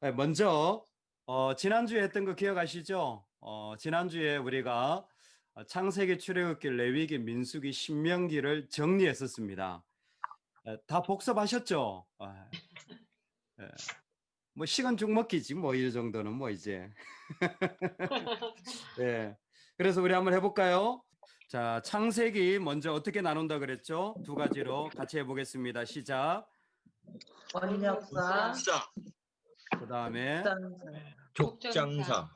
먼저 지난주에 했던 거 기억하시죠? 지난주에 우리가 창세기, 출애굽기, 레위기, 민수기, 신명기를 정리했었습니다. 다 복습하셨죠? 예. 뭐 시간 죽 먹기지 뭐 이 정도는 뭐 이제. 예. 그래서 우리 한번 해볼까요? 자, 창세기 먼저 어떻게 나눈다 그랬죠? 두 가지로 같이 해보겠습니다. 시작. 원역사, 사 그 다음에 족장사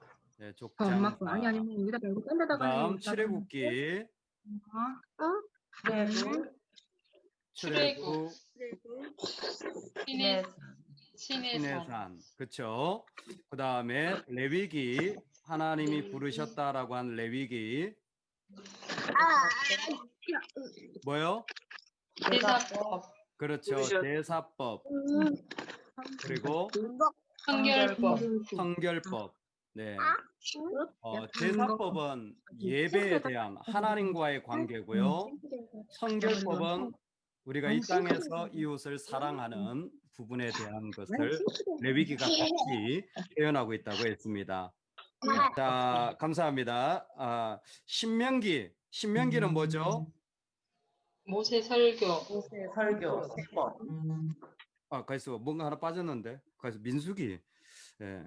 엄마 거 아니 족장사. 아니면 여기다 말고 딴 그 데다가 해. 다음 여기다가. 출애굽기. 출애굽, 출애굽, 신해, 시내산, 그렇죠? 그 다음에 레위기, 하나님이 부르셨다라고 한 레위기, 뭐요? 제사법, 그렇죠, 제사법, 그리고 성결법, 성결법. 네, 제사법은 예배에 대한 하나님과의 관계고요. 성결법은 우리가 이 땅에서 이웃을 사랑하는 부분에 대한 것을 레위기가 같이 표현하고 있다고 했습니다. 자, 감사합니다. 신명기는 뭐죠? 모세 설교, 모세 설교 세법 거기서 뭔가 하나 빠졌는데. 거기서 민수기. 예. 예.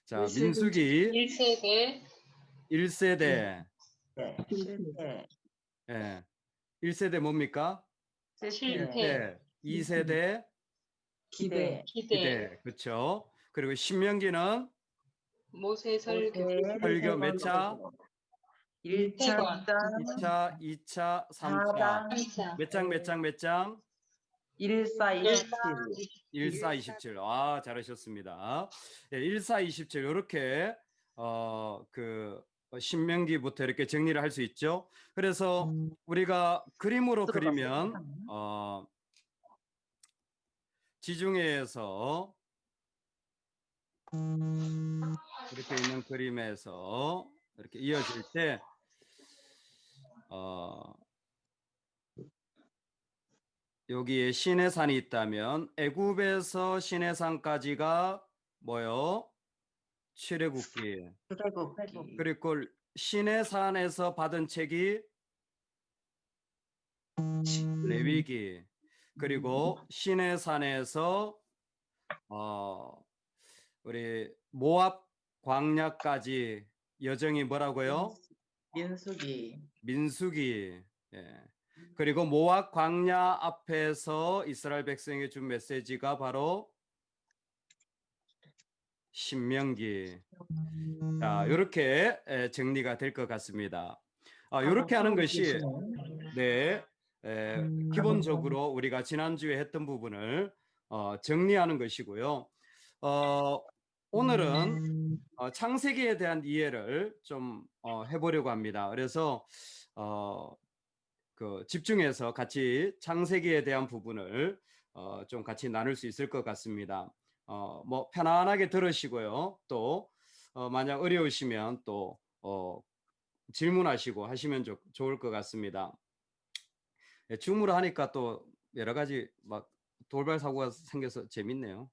자, 민수기 1세대, 1세대. 네. 예. 1세대 뭡니까? 실패, 2세대 기대 기대. 그렇죠? 그리고 신명기는 모세 설교, 설교 몇 차? 1차 2차, 2차, 3차. 3차, 몇 장? 1427 1427. 잘하셨습니다. 예, 1427. 이렇게 신명기부터 이렇게 정리를 할 수 있죠. 그래서 우리가 그림으로 그리면 지중해에서 이렇게 있는 그림에서 이렇게 이어질 때 여기에 시내산이 있다면 애굽에서 시내산까지가 뭐요? 출애굽기. 그리고 시내산에서 받은 책이 레위기. 그리고 시내산에서 우리 모압 광야까지 여정이 뭐라고요? 민수기. 예. 그리고 모압 광야 앞에서 이스라엘 백성에게 준 메시지가 바로 신명기. 자, 이렇게 정리가 될 것 같습니다. 이렇게 하는 것이 기본적으로 우리가 지난주에 했던 부분을 정리하는 것이고요. 오늘은 창세기에 대한 이해를 좀 해보려고 합니다. 그래서 집중해서 같이 창세기에 대한 부분을 좀 같이 나눌 수 있을 것 같습니다. 뭐 편안하게 들으시고요. 또 만약 어려우시면 또 질문하시고 하시면 좋을 것 같습니다. 줌으로 하니까 또 여러 가지 막 돌발 사고가 생겨서 재밌네요.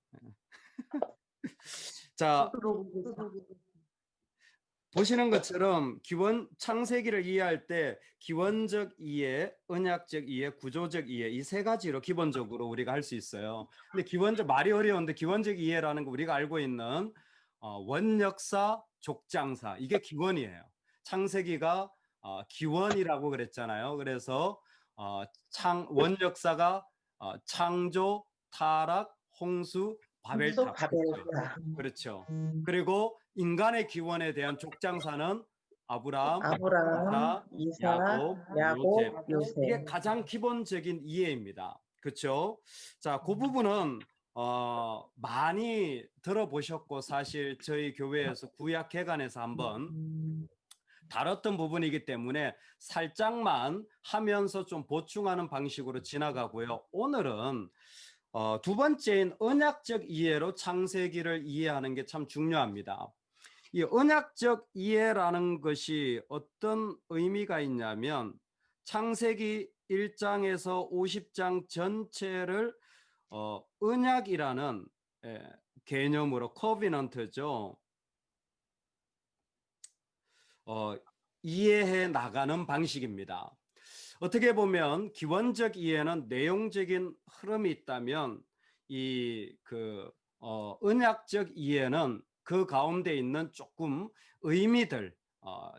자, 보시는 것처럼 창세기를 이해할 때 기원적 이해, 언약적 이해, 구조적 이해 이 세 가지로 기본적으로 우리가 할 수 있어요. 근데 말이 어려운데 기원적 이해라는 거 우리가 알고 있는 원역사, 족장사 이게 기원이에요. 창세기가 기원이라고 그랬잖아요. 그래서 원역사가 창조, 타락, 홍수, 바벨탑. 그렇죠. 그리고 인간의 기원에 대한 족장사는 아브라함, 이삭, 야곱, 요셉. 이게 가장 기본적인 이해입니다. 그렇죠? 자, 그 부분은 많이 들어보셨고 사실 저희 교회에서 구약 개관에서 한번 다뤘던 부분이기 때문에 살짝만 하면서 좀 보충하는 방식으로 지나가고요. 오늘은 두 번째인 언약적 이해로 창세기를 이해하는 게 참 중요합니다. 이 언약적 이해라는 것이 어떤 의미가 있냐면 창세기 1장에서 50장 전체를 언약이라는 개념으로 covenant죠. 이해해 나가는 방식입니다. 어떻게 보면 기원적 이해는 내용적인 흐름이 있다면 언약적 이해는 그 가운데 있는 조금 의미들,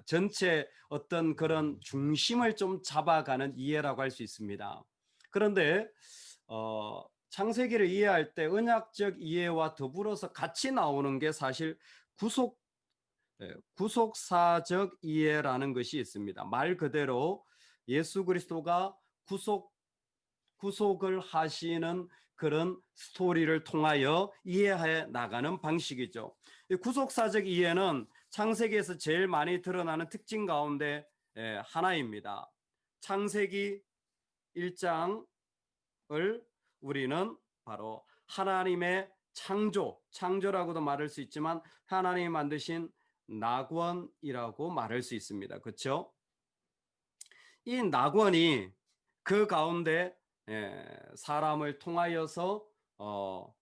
전체 어떤 그런 중심을 좀 잡아가는 이해라고 할 수 있습니다. 그런데 창세기를 이해할 때 언약적 이해와 더불어서 같이 나오는 게 사실 구속사적 이해라는 것이 있습니다. 말 그대로 예수 그리스도가 구속을 하시는 그런 스토리를 통하여 이해해 나가는 방식이죠. 이 구속사적 이해는 창세기에서 제일 많이 드러나는 특징 가운데 하나입니다. 창세기 1장을 우리는 바로 하나님의 창조라고도 말할 수 있지만 하나님이 만드신 낙원이라고 말할 수 있습니다. 그렇죠? 이 낙원이 그 가운데 사람을 통하여서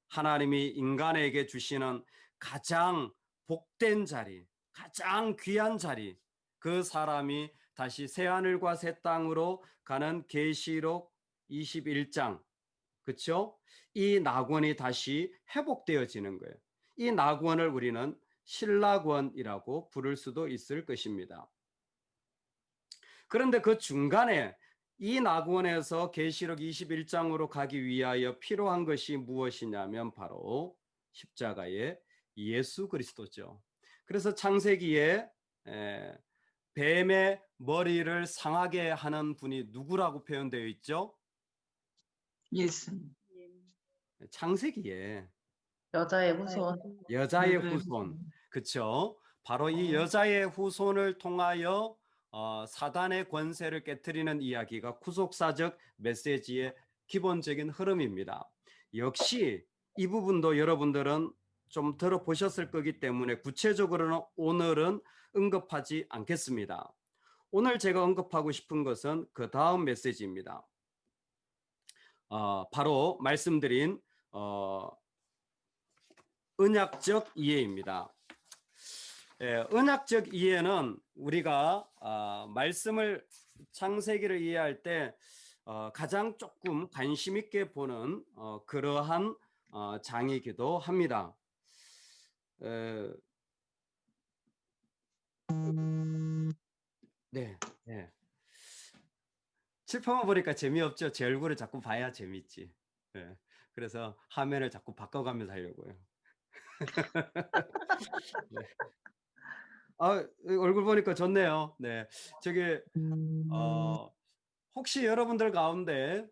하나님이 인간에게 주시는 가장 복된 자리, 가장 귀한 자리, 그 사람이 다시 새하늘과 새 땅으로 가는 계시록 21장, 그렇죠? 이 낙원이 다시 회복되어지는 거예요. 이 낙원을 우리는 신락원이라고 부를 수도 있을 것입니다. 그런데 그 중간에 이 낙원에서 계시록 21장으로 가기 위하여 필요한 것이 무엇이냐면 바로 십자가의 예수 그리스도죠. 그래서 창세기에 뱀의 머리를 상하게 하는 분이 누구라고 표현되어 있죠? 예수님. 창세기에 여자의 후손. 여자의 후손, 그렇죠? 바로 이 여자의 후손을 통하여 사단의 권세를 깨트리는 이야기가 구속사적 메시지의 기본적인 흐름입니다. 역시 이 부분도 여러분들은 좀 들어보셨을 거기 때문에 구체적으로는 오늘은 언급하지 않겠습니다. 오늘 제가 언급하고 싶은 것은 그 다음 메시지입니다. 바로 말씀드린 언약적 이해입니다. 언약적 이해는 우리가 말씀을 창세기를 이해할 때 가장 조금 관심 있게 보는 그러한 장이기도 합니다. 네. 칠판만 보니까 재미없죠. 제 얼굴을 자꾸 봐야 재밌지. 그래서 화면을 자꾸 바꿔가면서 하려고요. 네. 얼굴 보니까 좋네요. 네. 저기 혹시 여러분들 가운데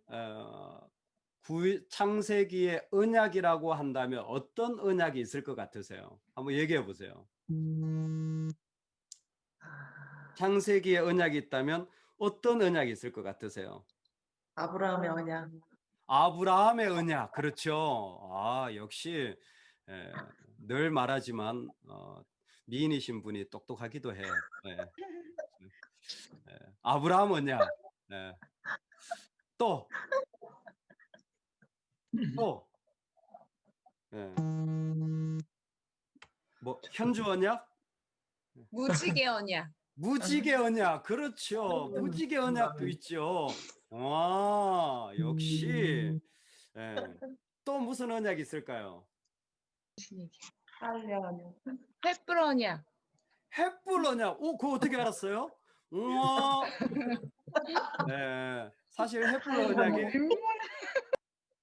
창세기의 언약이라고 한다면 어떤 언약이 있을 것 같으세요? 한번 얘기해 보세요. 창세기의 언약이 있다면 어떤 언약이 있을 것 같으세요? 아브라함의 언약. 아브라함의 언약, 그렇죠. 역시 늘 말하지만 미인이신 분이 똑똑하기도 해. 아브라함 언약. 또 뭐 현주 언약? 무지개 언약. 무지개 언약, 그렇죠. 무지개 언약도 있죠. 와, 역시. 또 무슨 언약이 있을까요? 횃불 언약. 횃불 언약. 그거 어떻게 알았어요? 우와. 네, 사실 횃불 언약이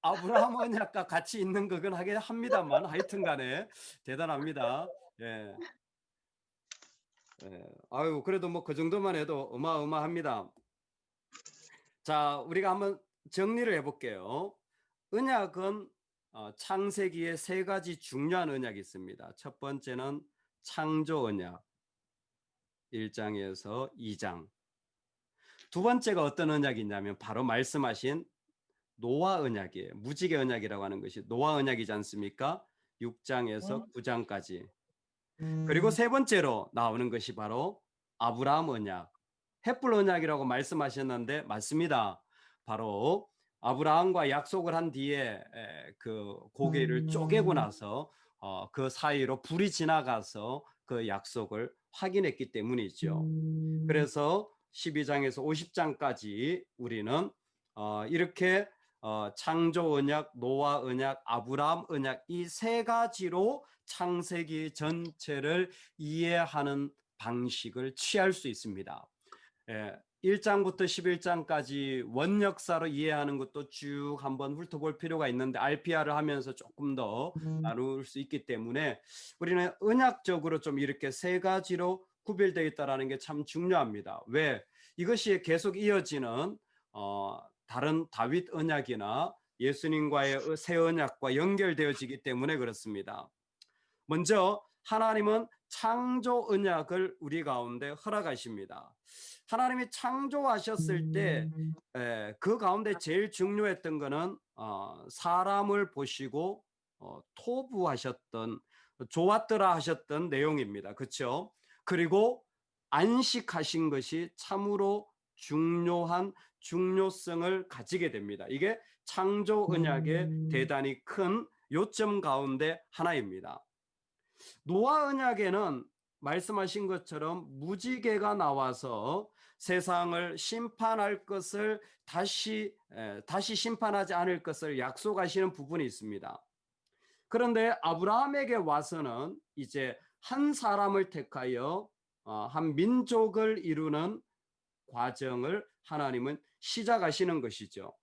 아브라함 언약과 같이 있는 거긴 하긴 합니다만 하여튼간에 대단합니다. 아유, 그래도 뭐 그 정도만 해도 어마어마합니다. 자, 우리가 한번 정리를 해볼게요. 언약은 창세기에 세 가지 중요한 언약이 있습니다. 첫 번째는 창조 언약 1장에서 2장. 두 번째가 어떤 언약이 있냐면 바로 말씀하신 노아 언약이에요. 무지개 언약이라고 하는 것이 노아 언약이지 않습니까? 6장에서 9장까지. 그리고 세 번째로 나오는 것이 바로 아브라함 언약, 횃불 언약이라고 말씀하셨는데 맞습니다. 바로 아브라함과 약속을 한 뒤에 그 고개를 쪼개고 나서 그 사이로 불이 지나가서 그 약속을 확인했기 때문이죠. 그래서 12장에서 50장까지 우리는 이렇게 창조 언약, 노아 언약, 아브라함 언약 이 세 가지로 창세기 전체를 이해하는 방식을 취할 수 있습니다. 1장부터 11장까지 원역사로 이해하는 것도 쭉 한번 훑어볼 필요가 있는데 RPR을 하면서 조금 더 나눌 수 있기 때문에 우리는 언약적으로 좀 이렇게 세 가지로 구별되어 있다는 게 참 중요합니다. 왜? 이것이 계속 이어지는 다른 다윗 언약이나 예수님과의 새 언약과 연결되어지기 때문에 그렇습니다. 먼저 하나님은 창조 언약을 우리 가운데 허락하십니다. 하나님이 창조하셨을 때 그 가운데 제일 중요했던 것은 사람을 보시고 토부하셨던, 좋았더라 하셨던 내용입니다. 그렇죠? 그리고 안식하신 것이 참으로 중요한 중요성을 가지게 됩니다. 이게 창조 언약의 대단히 큰 요점 가운데 하나입니다. 노아 언약에는 말씀하신 것처럼 무지개가 나와서 세상을 심판할 것을 다시 심판하지 않을 것을 약속하시는 부분이 있습니다. 그런데 아브라함에게 와서는 이제 한 사람을 택하여 한 민족을 이루는 과정을 하나님은 시작하시는 것이죠.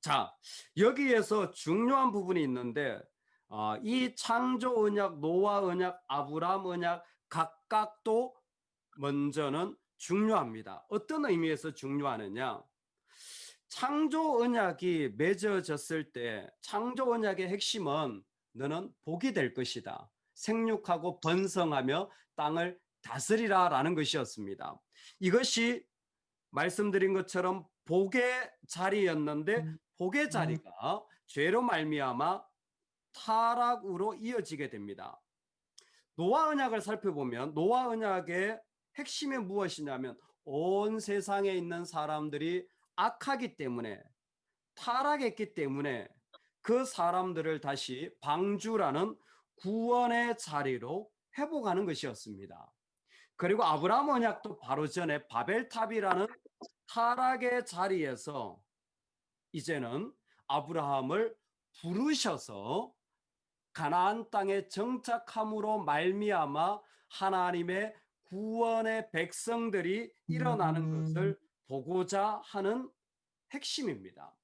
자, 여기에서 중요한 부분이 있는데 이 창조 언약, 노아 언약, 아브라함 언약 각각도 먼저는 중요합니다. 어떤 의미에서 중요하느냐? 창조 언약이 맺어졌을 때 창조 언약의 핵심은 너는 복이 될 것이다. 생육하고 번성하며 땅을 다스리라 라는 것이었습니다. 이것이 말씀드린 것처럼 복의 자리였는데 복의 자리가 죄로 말미암아 타락으로 이어지게 됩니다. 노아 언약을 살펴보면 노아 언약의 핵심이 무엇이냐면 온 세상에 있는 사람들이 악하기 때문에 타락했기 때문에 그 사람들을 다시 방주라는 구원의 자리로 회복하는 것이었습니다. 그리고 아브라함 언약도 바로 전에 바벨탑이라는 타락의 자리에서 이제는 아브라함을 부르셔서 가나안 땅에 정착함으로 말미암아 하나님의 구원의 백성들이 일어나는 것을 보고자 하는 핵심입니다.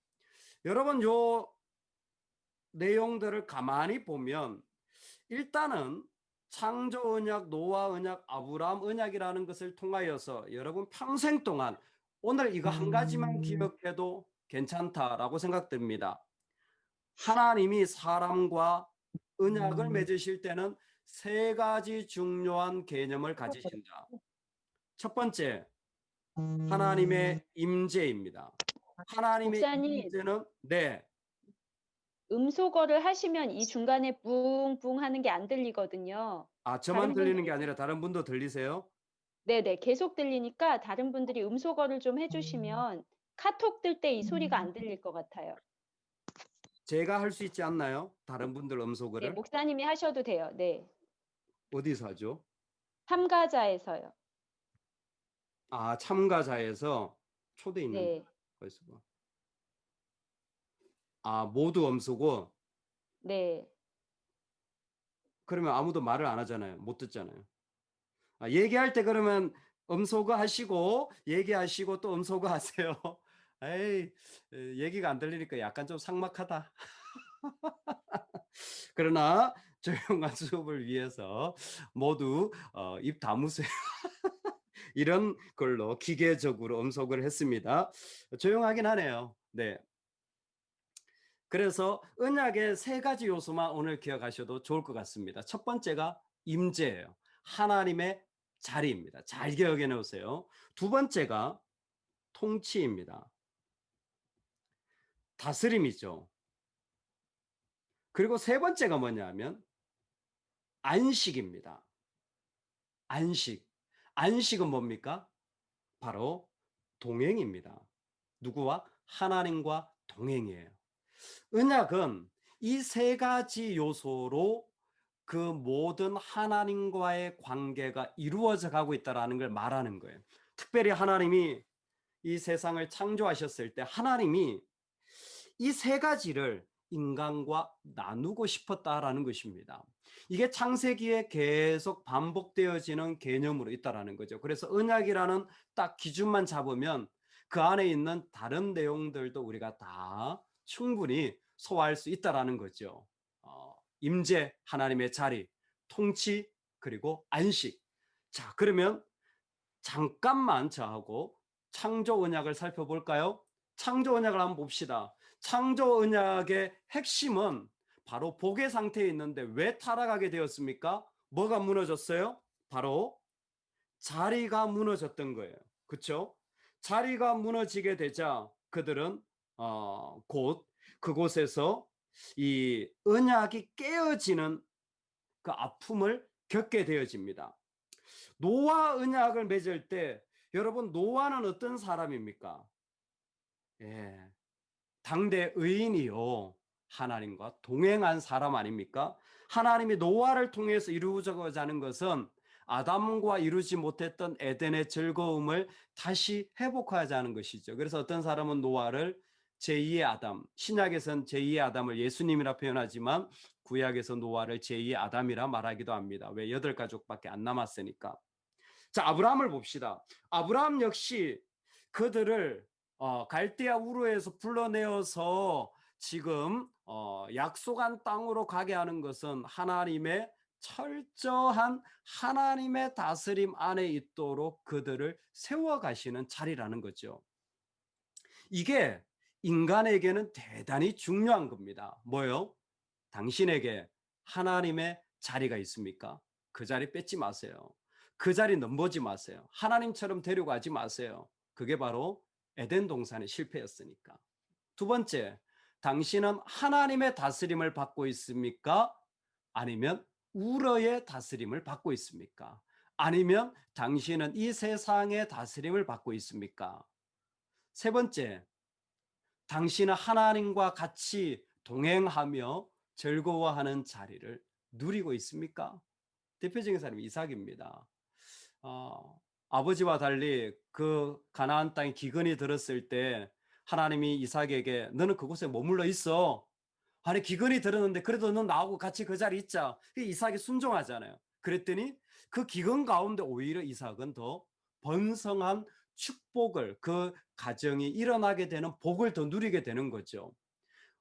여러분, 요 내용들을 가만히 보면 일단은 창조 언약, 노아 언약, 아브라함 언약이라는 것을 통하여서 여러분 평생 동안 오늘 이거 한 가지만 기억해도 괜찮다라고 생각됩니다. 하나님이 사람과 언약을 맺으실 때는 세 가지 중요한 개념을 가지신다. 첫 번째, 하나님의 임재입니다. 하나님의 목사님, 임재는 네. 음소거를 하시면 이 중간에 뿡뿡 하는 게 안 들리거든요. 저만 다른 들리는 분들이 게 아니라 다른 분도 들리세요? 네네, 계속 들리니까 다른 분들이 음소거를 좀 해주시면 카톡 뜰 때 이 소리가 안 들릴 것 같아요. 제가 할 수 있지 않나요? 다른 분들 네, 음소거를? 목사님이 하셔도 돼요. 네, 어디서 하죠? 참가자에서요. 참가자에서 초대 있는 네, 거였어. 모두 음소거. 네. 그러면 아무도 말을 안 하잖아요. 못 듣잖아요. 얘기할 때 그러면 음소거 하시고 얘기하시고 또 음소거 하세요. 에이, 얘기가 안 들리니까 약간 좀 삭막하다. 그러나 조용한 수업을 위해서 모두 입 다무세요. 이런 걸로 기계적으로 음소거를 했습니다. 조용하긴 하네요. 네. 그래서 언약의 세 가지 요소만 오늘 기억하셔도 좋을 것 같습니다. 첫 번째가 임재예요. 하나님의 자리입니다. 잘 기억해 놓으세요. 두 번째가 통치입니다. 다스림이죠. 그리고 세 번째가 뭐냐면 안식입니다. 안식. 안식은 뭡니까? 바로 동행입니다. 누구와? 하나님과 동행이에요. 언약은 이 세 가지 요소로 그 모든 하나님과의 관계가 이루어져 가고 있다는 걸 말하는 거예요. 특별히 하나님이 이 세상을 창조하셨을 때 하나님이 이 세 가지를 인간과 나누고 싶었다라는 것입니다. 이게 창세기에 계속 반복되어지는 개념으로 있다라는 거죠. 그래서 언약이라는 딱 기준만 잡으면 그 안에 있는 다른 내용들도 우리가 다 충분히 소화할 수 있다라는 거죠. 임재, 하나님의 자리, 통치, 그리고 안식. 자, 그러면 잠깐만 저하고 창조 언약을 살펴볼까요? 창조 언약을 한번 봅시다. 창조 언약의 핵심은 바로 복의 상태에 있는데 왜 타락하게 되었습니까? 뭐가 무너졌어요? 바로 자리가 무너졌던 거예요. 그렇죠? 자리가 무너지게 되자 그들은 곧 그곳에서 이 언약이 깨어지는 그 아픔을 겪게 되어집니다. 노아 언약을 맺을 때 여러분 노아는 어떤 사람입니까? 예, 당대 의인이요 하나님과 동행한 사람 아닙니까? 하나님이 노아를 통해서 이루고자 하는 것은 아담과 이루지 못했던 에덴의 즐거움을 다시 회복하자는 것이죠. 그래서 어떤 사람은 노아를 제2의 아담, 신약에서는 제2의 아담을 예수님이라 표현하지만 구약에서 노아를 제2의 아담이라 말하기도 합니다. 왜 8가족밖에 안 남았으니까. 자, 아브라함을 봅시다. 아브라함 역시 그들을 갈대아 우르에서 불러내어서 지금 약속한 땅으로 가게 하는 것은 하나님의 철저한 하나님의 다스림 안에 있도록 그들을 세워가시는 자리라는 거죠. 이게 인간에게는 대단히 중요한 겁니다. 뭐요? 당신에게 하나님의 자리가 있습니까? 그 자리 뺏지 마세요. 그 자리 넘보지 마세요. 하나님처럼 데려가지 마세요. 그게 바로 에덴 동산의 실패였으니까. 두 번째, 당신은 하나님의 다스림을 받고 있습니까? 아니면 우러의 다스림을 받고 있습니까? 아니면 당신은 이 세상의 다스림을 받고 있습니까? 세 번째, 당신은 하나님과 같이 동행하며 즐거워하는 자리를 누리고 있습니까? 대표적인 사람이 이삭입니다. 아버지와 달리 그 가나안 땅에 기근이 들었을 때 하나님이 이삭에게 너는 그곳에 머물러 있어. 아니 기근이 들었는데 그래도 넌 나하고 같이 그 자리에 있자. 이삭이 순종하잖아요. 그랬더니 그 기근 가운데 오히려 이삭은 더 번성한 축복을 그 가정이 일어나게 되는 복을 더 누리게 되는 거죠.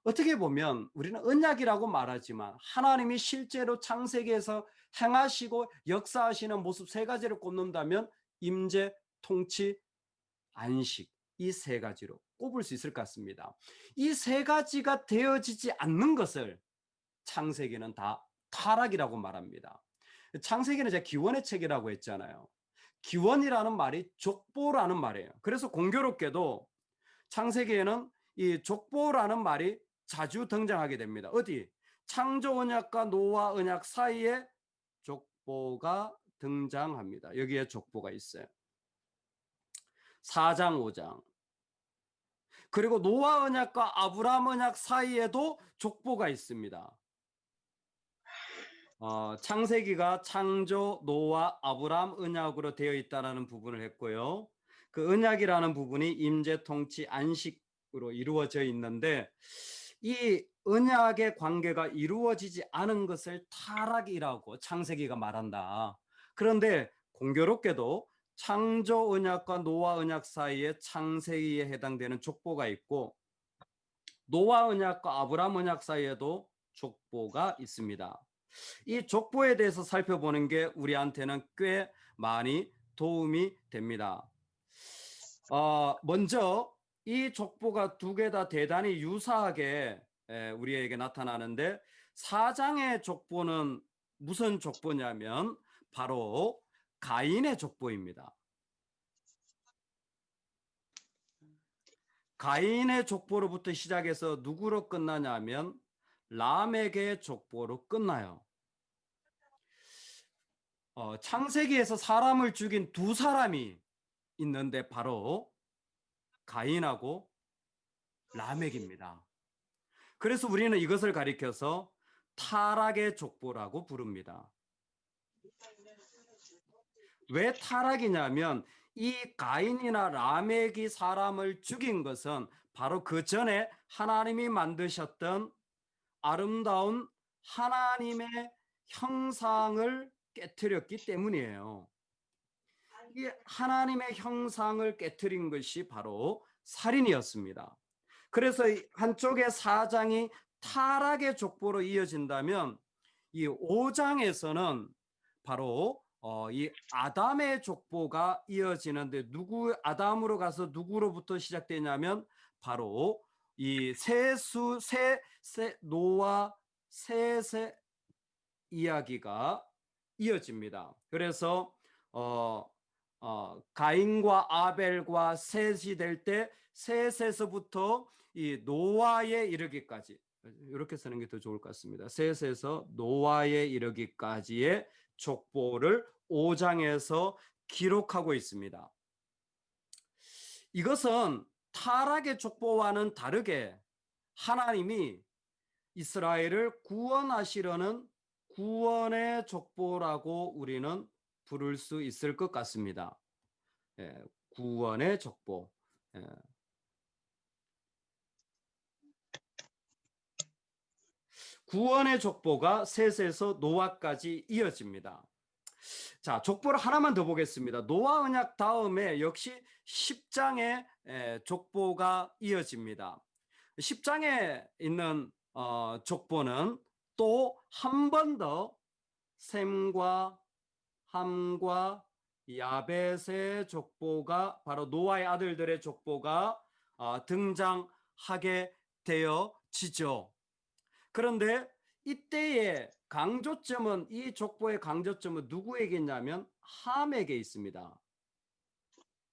어떻게 보면 우리는 언약이라고 말하지만 하나님이 실제로 창세기에서 행하시고 역사하시는 모습 세 가지를 꼽는다면 임재, 통치, 안식 이 세 가지로 꼽을 수 있을 것 같습니다. 이 세 가지가 되어지지 않는 것을 창세기는 다 타락이라고 말합니다. 창세기는 제가 기원의 책이라고 했잖아요. 기원이라는 말이 족보라는 말이에요. 그래서 공교롭게도 창세기에는 이 족보라는 말이 자주 등장하게 됩니다. 어디? 창조 언약과 노아 언약 사이에 족보가 등장합니다. 여기에 족보가 있어요. 4장 5장. 그리고 노아 언약과 아브라함 언약 사이에도 족보가 있습니다. 창세기가 창조, 노아, 아브라함 언약으로 되어 있다는 부분을 했고요. 그 언약이라는 부분이 임재, 통치, 안식으로 이루어져 있는데 이 언약의 관계가 이루어지지 않은 것을 타락이라고 창세기가 말한다. 그런데 공교롭게도 창조 언약과 노아 언약 사이에 창세기에 해당되는 족보가 있고 노아 언약과 아브라함 언약 사이에도 족보가 있습니다. 이 족보에 대해서 살펴보는 게 우리한테는 꽤 많이 도움이 됩니다. 먼저 이 족보가 두 개 다 대단히 유사하게 우리에게 나타나는데 4장의 족보는 무슨 족보냐면 바로 가인의 족보입니다. 가인의 족보로부터 시작해서 누구로 끝나냐면 라멕의 족보로 끝나요. 창세기에서 사람을 죽인 두 사람이 있는데 바로 가인하고 라멕입니다. 그래서 우리는 이것을 가리켜서 타락의 족보라고 부릅니다. 왜 타락이냐면 이 가인이나 라멕이 사람을 죽인 것은 바로 그 전에 하나님이 만드셨던 아름다운 하나님의 형상을 깨트렸기 때문이에요. 이 하나님의 형상을 깨트린 것이 바로 살인이었습니다. 그래서 한쪽의 4장이 타락의 족보로 이어진다면 이 5장에서는 바로 이 아담의 족보가 이어지는데 아담으로 가서 누구로부터 시작되냐면 바로 이 노아 셋의 이야기가 이어집니다. 그래서 가인과 아벨과 셋이 될 때 셋에서부터 이 노아에 이르기까지, 이렇게 쓰는 게 더 좋을 것 같습니다. 셋에서 노아에 이르기까지의 족보를 5장에서 기록하고 있습니다. 이것은 타락의 족보와는 다르게 하나님이 이스라엘을 구원하시려는 구원의 족보라고 우리는 부를 수 있을 것 같습니다. 구원의 족보. 구원의 족보가 셋에서 노아까지 이어집니다. 자, 족보를 하나만 더 보겠습니다. 노아 언약 다음에 역시 10장의 족보가 이어집니다. 10장에 있는 족보는 또 한 번 더 셈과 함과 야벳의 족보가, 바로 노아의 아들들의 족보가 등장하게 되어지죠. 그런데 이때의 강조점은, 이 족보의 강조점은 누구에게 있냐면 함에게 있습니다.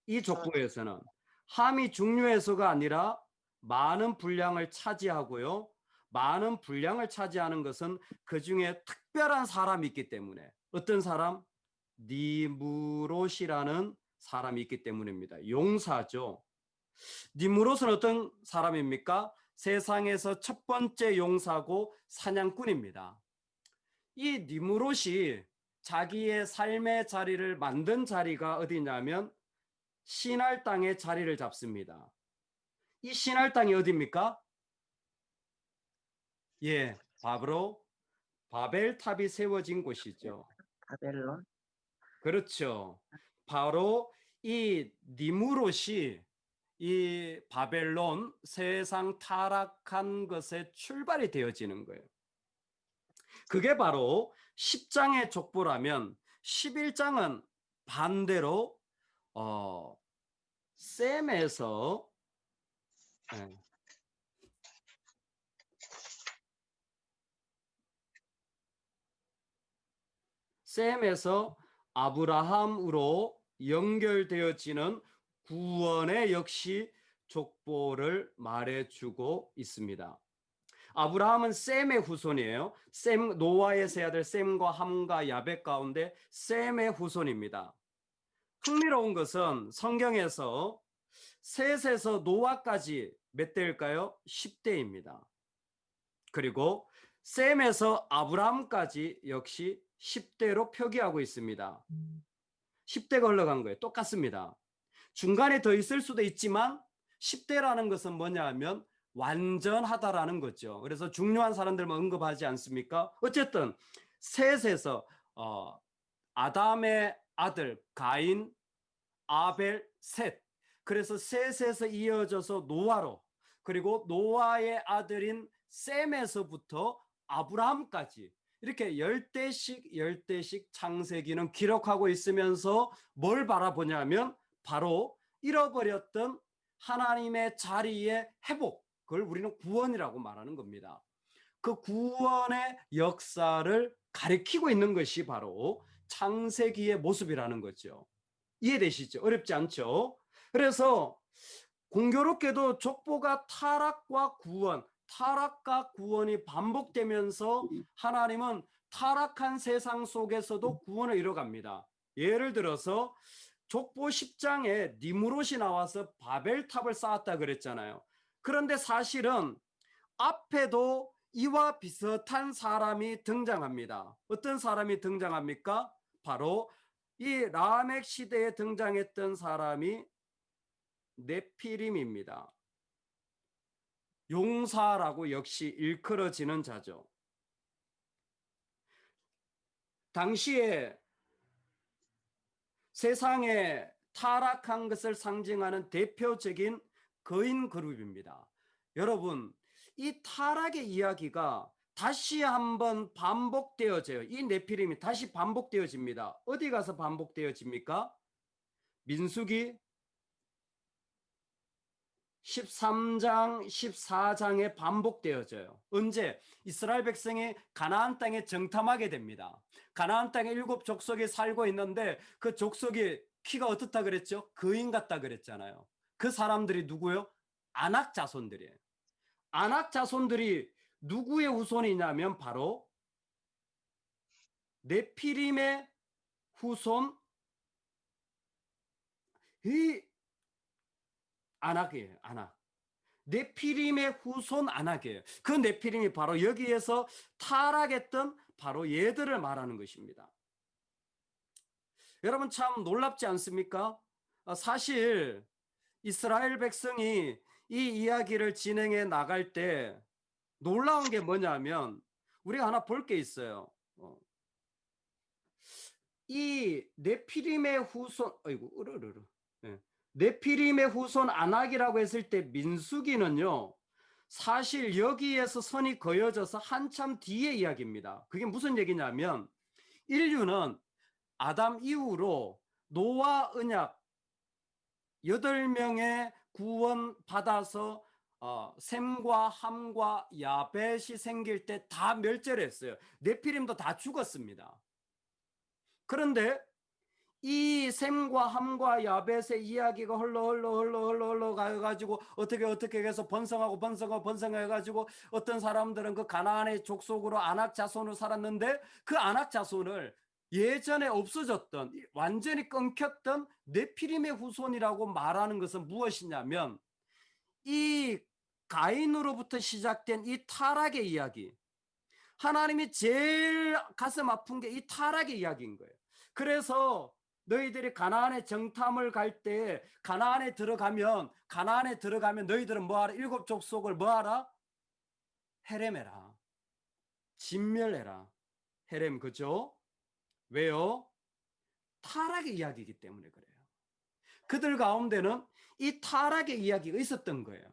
이 족보에서는 함이 중요해서가 아니라 많은 분량을 차지하고요. 많은 분량을 차지하는 것은 그 중에 특별한 사람이 있기 때문에, 어떤 사람? 니무롯이라는 사람이 있기 때문입니다. 용사죠. 니무롯은 어떤 사람입니까? 세상에서 첫 번째 용사고 사냥꾼입니다. 이 니무롯이 자기의 삶의 자리를 만든 자리가 어디냐면 시날 땅에 자리를 잡습니다. 이 시날 땅이 어디입니까? 예, 바로 바벨탑이 세워진 곳이죠. 바벨론. 그렇죠. 바로 이 니무롯이 이 바벨론, 세상 타락한 것의 출발이 되어지는 거예요. 그게 바로 10장의 족보라면 11장은 반대로 셈에서 셈에서 아브라함으로 연결되어지는 구원의 역시 족보를 말해주고 있습니다. 아브라함은 셈의 후손이에요. 노아의 세 아들 셈과 함과 야벳 가운데 셈의 후손입니다. 흥미로운 것은 성경에서 셋에서 노아까지 몇 대일까요? 10대입니다. 그리고 셈에서 아브라함까지 역시 10대로 표기하고 있습니다. 10대가 흘러간 거예요. 똑같습니다. 중간에 더 있을 수도 있지만 10대라는 것은 뭐냐 하면 완전하다라는 거죠. 그래서 중요한 사람들만 언급하지 않습니까? 어쨌든 셋에서 아담의 아들 가인, 아벨, 셋. 그래서 셋에서 이어져서 노아로, 그리고 노아의 아들인 셈에서부터 아브라함까지 이렇게 10대씩 창세기는 기록하고 있으면서 뭘 바라보냐면 바로 잃어버렸던 하나님의 자리의 회복, 그걸 우리는 구원이라고 말하는 겁니다. 그 구원의 역사를 가리키고 있는 것이 바로 창세기의 모습이라는 거죠. 이해되시죠? 어렵지 않죠? 그래서 공교롭게도 족보가 타락과 구원이 반복되면서 하나님은 타락한 세상 속에서도 구원을 이뤄갑니다. 예를 들어서 족보 10장에 니무롯이 나와서 바벨탑을 쌓았다 그랬잖아요. 그런데 사실은 앞에도 이와 비슷한 사람이 등장합니다. 어떤 사람이 등장합니까? 바로 이 라멕 시대에 등장했던 사람이 네피림입니다. 용사라고 역시 일컬어지는 자죠. 당시에 세상에 타락한 것을 상징하는 대표적인 거인 그룹입니다. 여러분, 이 타락의 이야기가 다시 한번 반복되어져요. 이 네피림이 다시 반복되어집니다. 어디 가서 반복되어집니까? 민수기 13장, 14장에 반복되어져요. 언제? 이스라엘 백성이 가나안 땅에 정탐하게 됩니다. 가나안 땅에 7 족속이 살고 있는데 그 족속이 키가 어떻다 그랬죠? 거인 같다 그랬잖아요. 그 사람들이 누구요? 아낙 자손들이에요. 아낙 자손들이 누구의 후손이냐면 바로 네피림의 후손 이 아낙이에요. 아낙. 네피림의 후손 아낙이에요. 그 네피림이 바로 여기에서 타락했던 바로 얘들을 말하는 것입니다. 여러분 참 놀랍지 않습니까? 사실 이스라엘 백성이 이 이야기를 진행해 나갈 때 놀라운 게 뭐냐면 우리가 하나 볼 게 있어요. 이 네피림의 후손, 아이고, 으르르르. 네. 네피림의 후손 아낙이라고 했을 때 민수기는요, 사실 여기에서 선이 그어져서 한참 뒤의 이야기입니다. 그게 무슨 얘기냐면 인류는 아담 이후로 노아 언약 8명의 구원 받아서 셈과 함과 야벳이 생길 때 다 멸절을 했어요. 네피림도 다 죽었습니다. 그런데 이 셈과 함과 야벳의 이야기가 흘러 가가지고 어떻게 해서 번성해가지고 어떤 사람들은 그 가나안의 족속으로 아낙 자손으로 살았는데 그 아낙 자손을 예전에 없어졌던 완전히 끊겼던 네피림의 후손이라고 말하는 것은 무엇이냐면 이 가인으로부터 시작된 이 타락의 이야기, 하나님이 제일 가슴 아픈 게 이 타락의 이야기인 거예요. 그래서 너희들이 가나안에 정탐을 갈 때 가나안에 들어가면 너희들은 뭐하라? 7 족속을 뭐하라? 헤렘해라. 진멸해라. 헤렘, 그죠? 왜요? 타락의 이야기이기 때문에 그래요. 그들 가운데는 이 타락의 이야기가 있었던 거예요.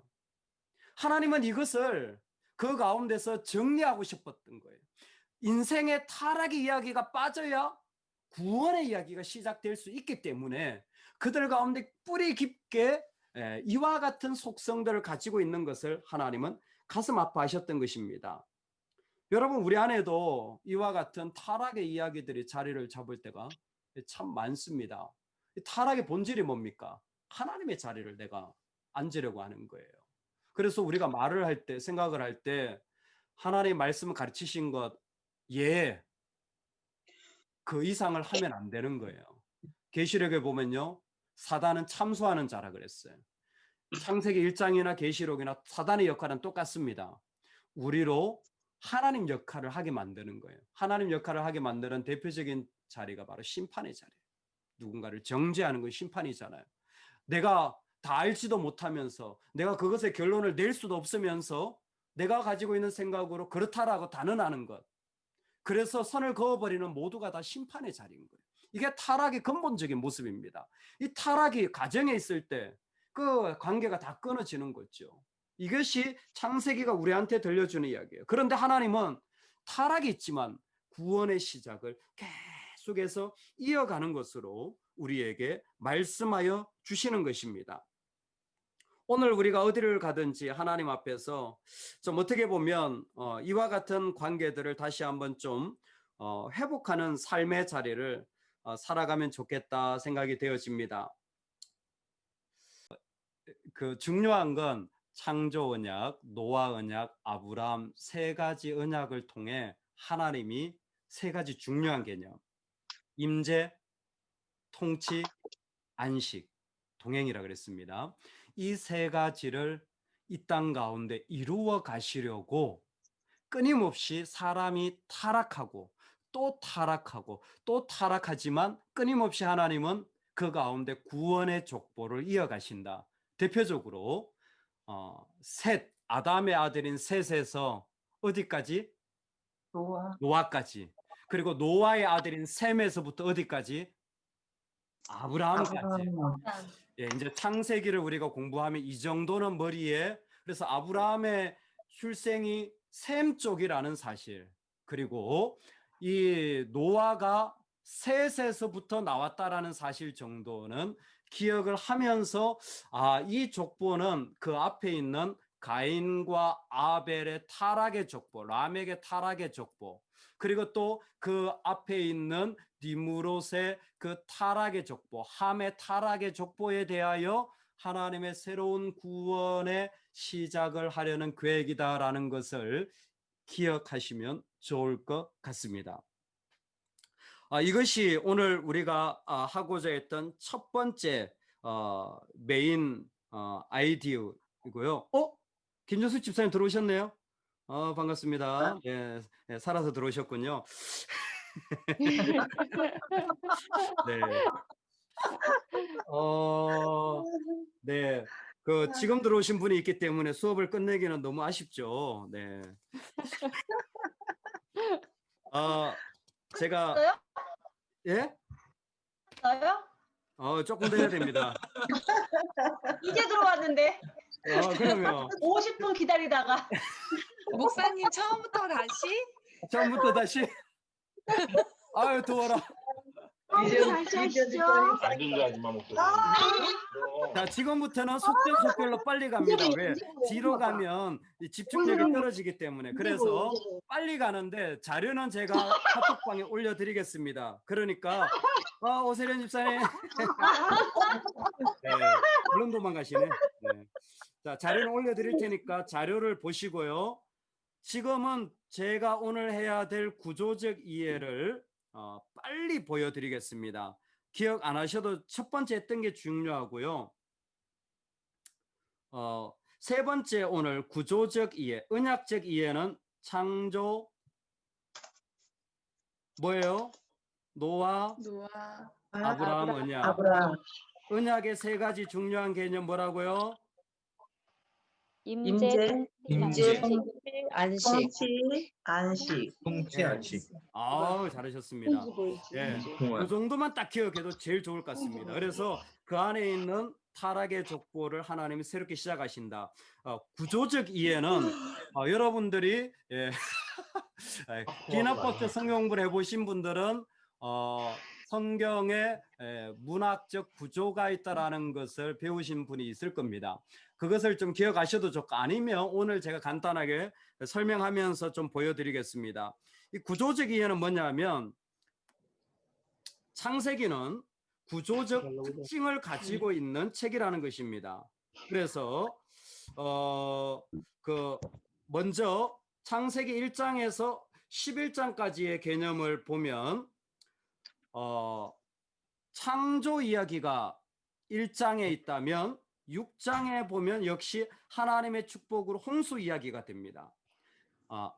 하나님은 이것을 그 가운데서 정리하고 싶었던 거예요. 인생의 타락의 이야기가 빠져야 구원의 이야기가 시작될 수 있기 때문에 그들 가운데 뿌리 깊게 이와 같은 속성들을 가지고 있는 것을 하나님은 가슴 아파하셨던 것입니다. 여러분, 우리 안에도 이와 같은 타락의 이야기들이 자리를 잡을 때가 참 많습니다. 타락의 본질이 뭡니까? 하나님의 자리를 내가 앉으려고 하는 거예요. 그래서 우리가 말을 할 때, 생각을 할 때 하나님의 말씀을 가르치신 것, 그 이상을 하면 안 되는 거예요. 계시록에 보면요, 사단은 참소하는 자라 그랬어요. 창세기 1장이나 계시록이나 사단의 역할은 똑같습니다. 우리로 하나님 역할을 하게 만드는 거예요. 하나님 역할을 하게 만드는 대표적인 자리가 바로 심판의 자리예요. 누군가를 정죄하는 건 심판이잖아요. 내가 다 알지도 못하면서 내가 그것의 결론을 낼 수도 없으면서 내가 가지고 있는 생각으로 그렇다라고 단언하는 것, 그래서 선을 그어버리는 모두가 다 심판의 자리인 거예요. 이게 타락의 근본적인 모습입니다. 이 타락이 가정에 있을 때 그 관계가 다 끊어지는 거죠. 이것이 창세기가 우리한테 들려주는 이야기예요. 그런데 하나님은 타락이 있지만 구원의 시작을 계속해서 이어가는 것으로 우리에게 말씀하여 주시는 것입니다. 오늘 우리가 어디를 가든지 하나님 앞에서 좀 어떻게 보면 이와 같은 관계들을 다시 한번 좀 회복하는 삶의 자리를 살아가면 좋겠다 생각이 되어집니다. 그 중요한 건 창조 언약, 노아 언약, 아브라함 3가지 언약을 통해 하나님이 3가지 중요한 개념, 임재, 통치, 안식, 동행이라 그랬습니다. 이 3가지를 이 땅 가운데 이루어 가시려고 끊임없이 사람이 타락하고 또 타락하고 또 타락하지만 끊임없이 하나님은 그 가운데 구원의 족보를 이어가신다. 대표적으로 셋, 아담의 아들인 셋에서 어디까지? 노아까지. 그리고 노아의 아들인 셈에서부터 어디까지? 아브라함까지. 예, 이제 창세기를 우리가 공부하면 이 정도는 머리에, 그래서 아브라함의 출생이 셈 쪽이라는 사실, 그리고 이 노아가 셋에서부터 나왔다라는 사실 정도는 기억을 하면서 이 족보는 그 앞에 있는 가인과 아벨의 타락의 족보, 라멕의 타락의 족보, 그리고 또 그 앞에 있는 니무롯의 그 타락의 족보, 함의 타락의 족보에 대하여 하나님의 새로운 구원의 시작을 하려는 계획이다라는 것을 기억하시면 좋을 것 같습니다. 이것이 오늘 우리가 하고자 했던 첫 번째 메인 아이디어이고요. 김정숙 집사님 들어오셨네요. 반갑습니다. 예, 살아서 들어오셨군요. 네. 네. 지금 들어오신 분이 있기 때문에 수업을 끝내기는 너무 아쉽죠. 네. 제가 저요? 예? 저요? 조금 더 해야 됩니다. 이제 들어왔는데 그러면 50분 기다리다가 목사님 처음부터 다시? 처음부터 다시. 아유, 더워라. 다시 하시죠. 안 들려하지 마, 목소리. 자, 지금부터는 속전속결로 빨리 갑니다. 왜? 뒤로 가면 이 집중력이 떨어지기 때문에. 그래서 빨리 가는데 자료는 제가 카톡방에 올려드리겠습니다. 그러니까 오세련 집사님. 네, 물론 도망가시네. 네. 자, 자료는 올려드릴 테니까 자료를 보시고요. 지금은 제가 오늘 해야 될 구조적 이해를 빨리 보여드리겠습니다. 기억 안 하셔도 첫 번째 했던 게 중요하고요. 세 번째 오늘 구조적 이해, 언약적 이해는 창조 뭐예요? 노아, 아브라함 언약. 아브라함. 언약의 세 가지 중요한 개념 뭐라고요? 임재, 임재, 안식. 성취, 안식. 통치 안식. 잘하셨습니다. 예, 그 정도만 딱 기억해도 제일 좋을 것 같습니다. 그래서 그 안에 있는 타락의 족보를 하나님이 새롭게 시작하신다. 구조적 이해는 여러분들이 기나법적 성경 공부를 해보신 분들은 성경에 문학적 구조가 있다라는 것을 배우신 분이 있을 겁니다. 그것을 좀 기억하셔도 좋고, 아니면 오늘 제가 간단하게 설명하면서 좀 보여드리겠습니다. 이 구조적 이해는 뭐냐면, 창세기는 구조적 특징을 가지고 있는 책이라는 것입니다. 그래서 먼저 창세기 1장에서 11장까지의 개념을 보면 창조 이야기가 1장에 있다면 6장에 보면 역시 하나님의 축복으로 홍수 이야기가 됩니다.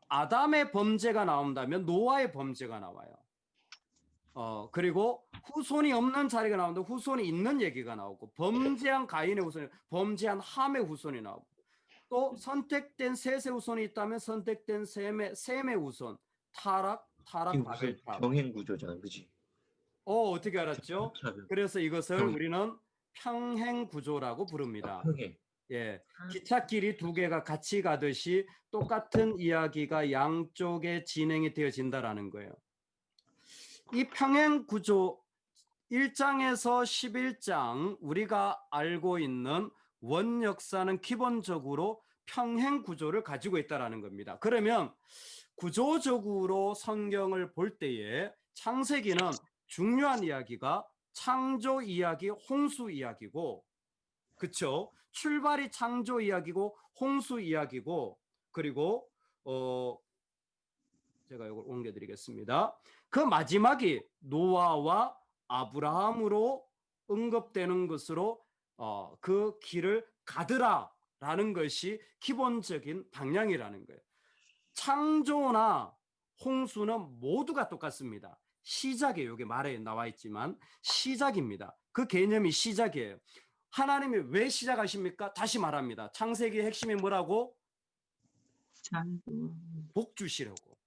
아담의 범죄가 나온다면 노아의 범죄가 나와요. 그리고 후손이 없는 자리가 나오는데 후손이 있는 얘기가 나오고, 범죄한 가인의 후손이, 범죄한 함의 후손이 나오고, 또 선택된 셋의 후손이 있다면 선택된 셈의 후손, 타락 바벨탑. 병행 구조잖아, 그지? 어떻게 알았죠? 그래서 이것을 우리는 평행 구조라고 부릅니다. 평행. 예, 기찻길이 두 개가 같이 가듯이 똑같은 이야기가 양쪽에 진행이 되어진다라는 거예요. 이 평행 구조 1장에서 11장 우리가 알고 있는 원 역사는 기본적으로 평행 구조를 가지고 있다라는 겁니다. 그러면 구조적으로 성경을 볼 때에 창세기는 중요한 이야기가 창조 이야기, 홍수 이야기고, 그쵸? 출발이 창조 이야기고 홍수 이야기고, 그리고 제가 이걸 옮겨드리겠습니다. 그 마지막이 노아와 아브라함으로 언급되는 것으로 그 길을 가더라, 라는 것이 기본적인 방향이라는 거예요. 창조나 홍수는 모두가 똑같습니다. 시작이에요. 여기 말에 나와 있지만 시작입니다. 그 개념이 시작이에요. 하나님이 왜 시작하십니까? 다시 말합니다. 창세기의 핵심이 뭐라고? 복 주시려고.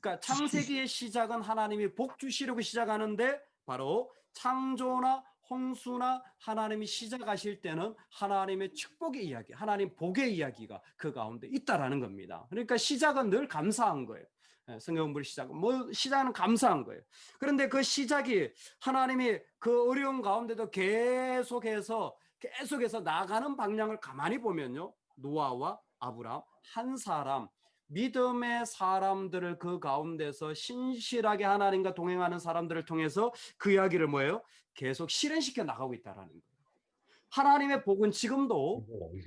그러니까 창세기의 시작은 하나님이 복 주시려고 시작하는데 바로 창조나 홍수나 하나님이 시작하실 때는 하나님의 축복의 이야기, 하나님 복의 이야기가 그 가운데 있다라는 겁니다. 그러니까 시작은 늘 감사한 거예요. 성경 공부를 시작은 감사한 거예요. 그런데 그 시작이 하나님이 그 어려운 가운데도 계속해서 나아가는 방향을 가만히 보면요. 노아와 아브라함 한 사람, 믿음의 사람들을 그 가운데서 신실하게 하나님과 동행하는 사람들을 통해서 그 이야기를 뭐예요? 계속 실현시켜 나가고 있다라는 거예요. 하나님의 복은 지금도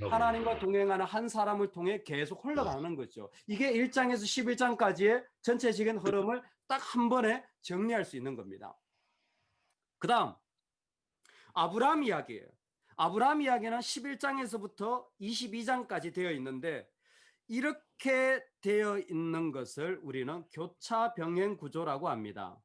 하나님과 동행하는 한 사람을 통해 계속 흘러가는 거죠. 이게 1장에서 11장까지의 전체적인 흐름을 딱 한 번에 정리할 수 있는 겁니다. 그 다음 아브라함 이야기예요. 아브라함 이야기는 11장에서부터 22장까지 되어 있는데 이렇게 되어 있는 것을 우리는 교차 병행 구조라고 합니다.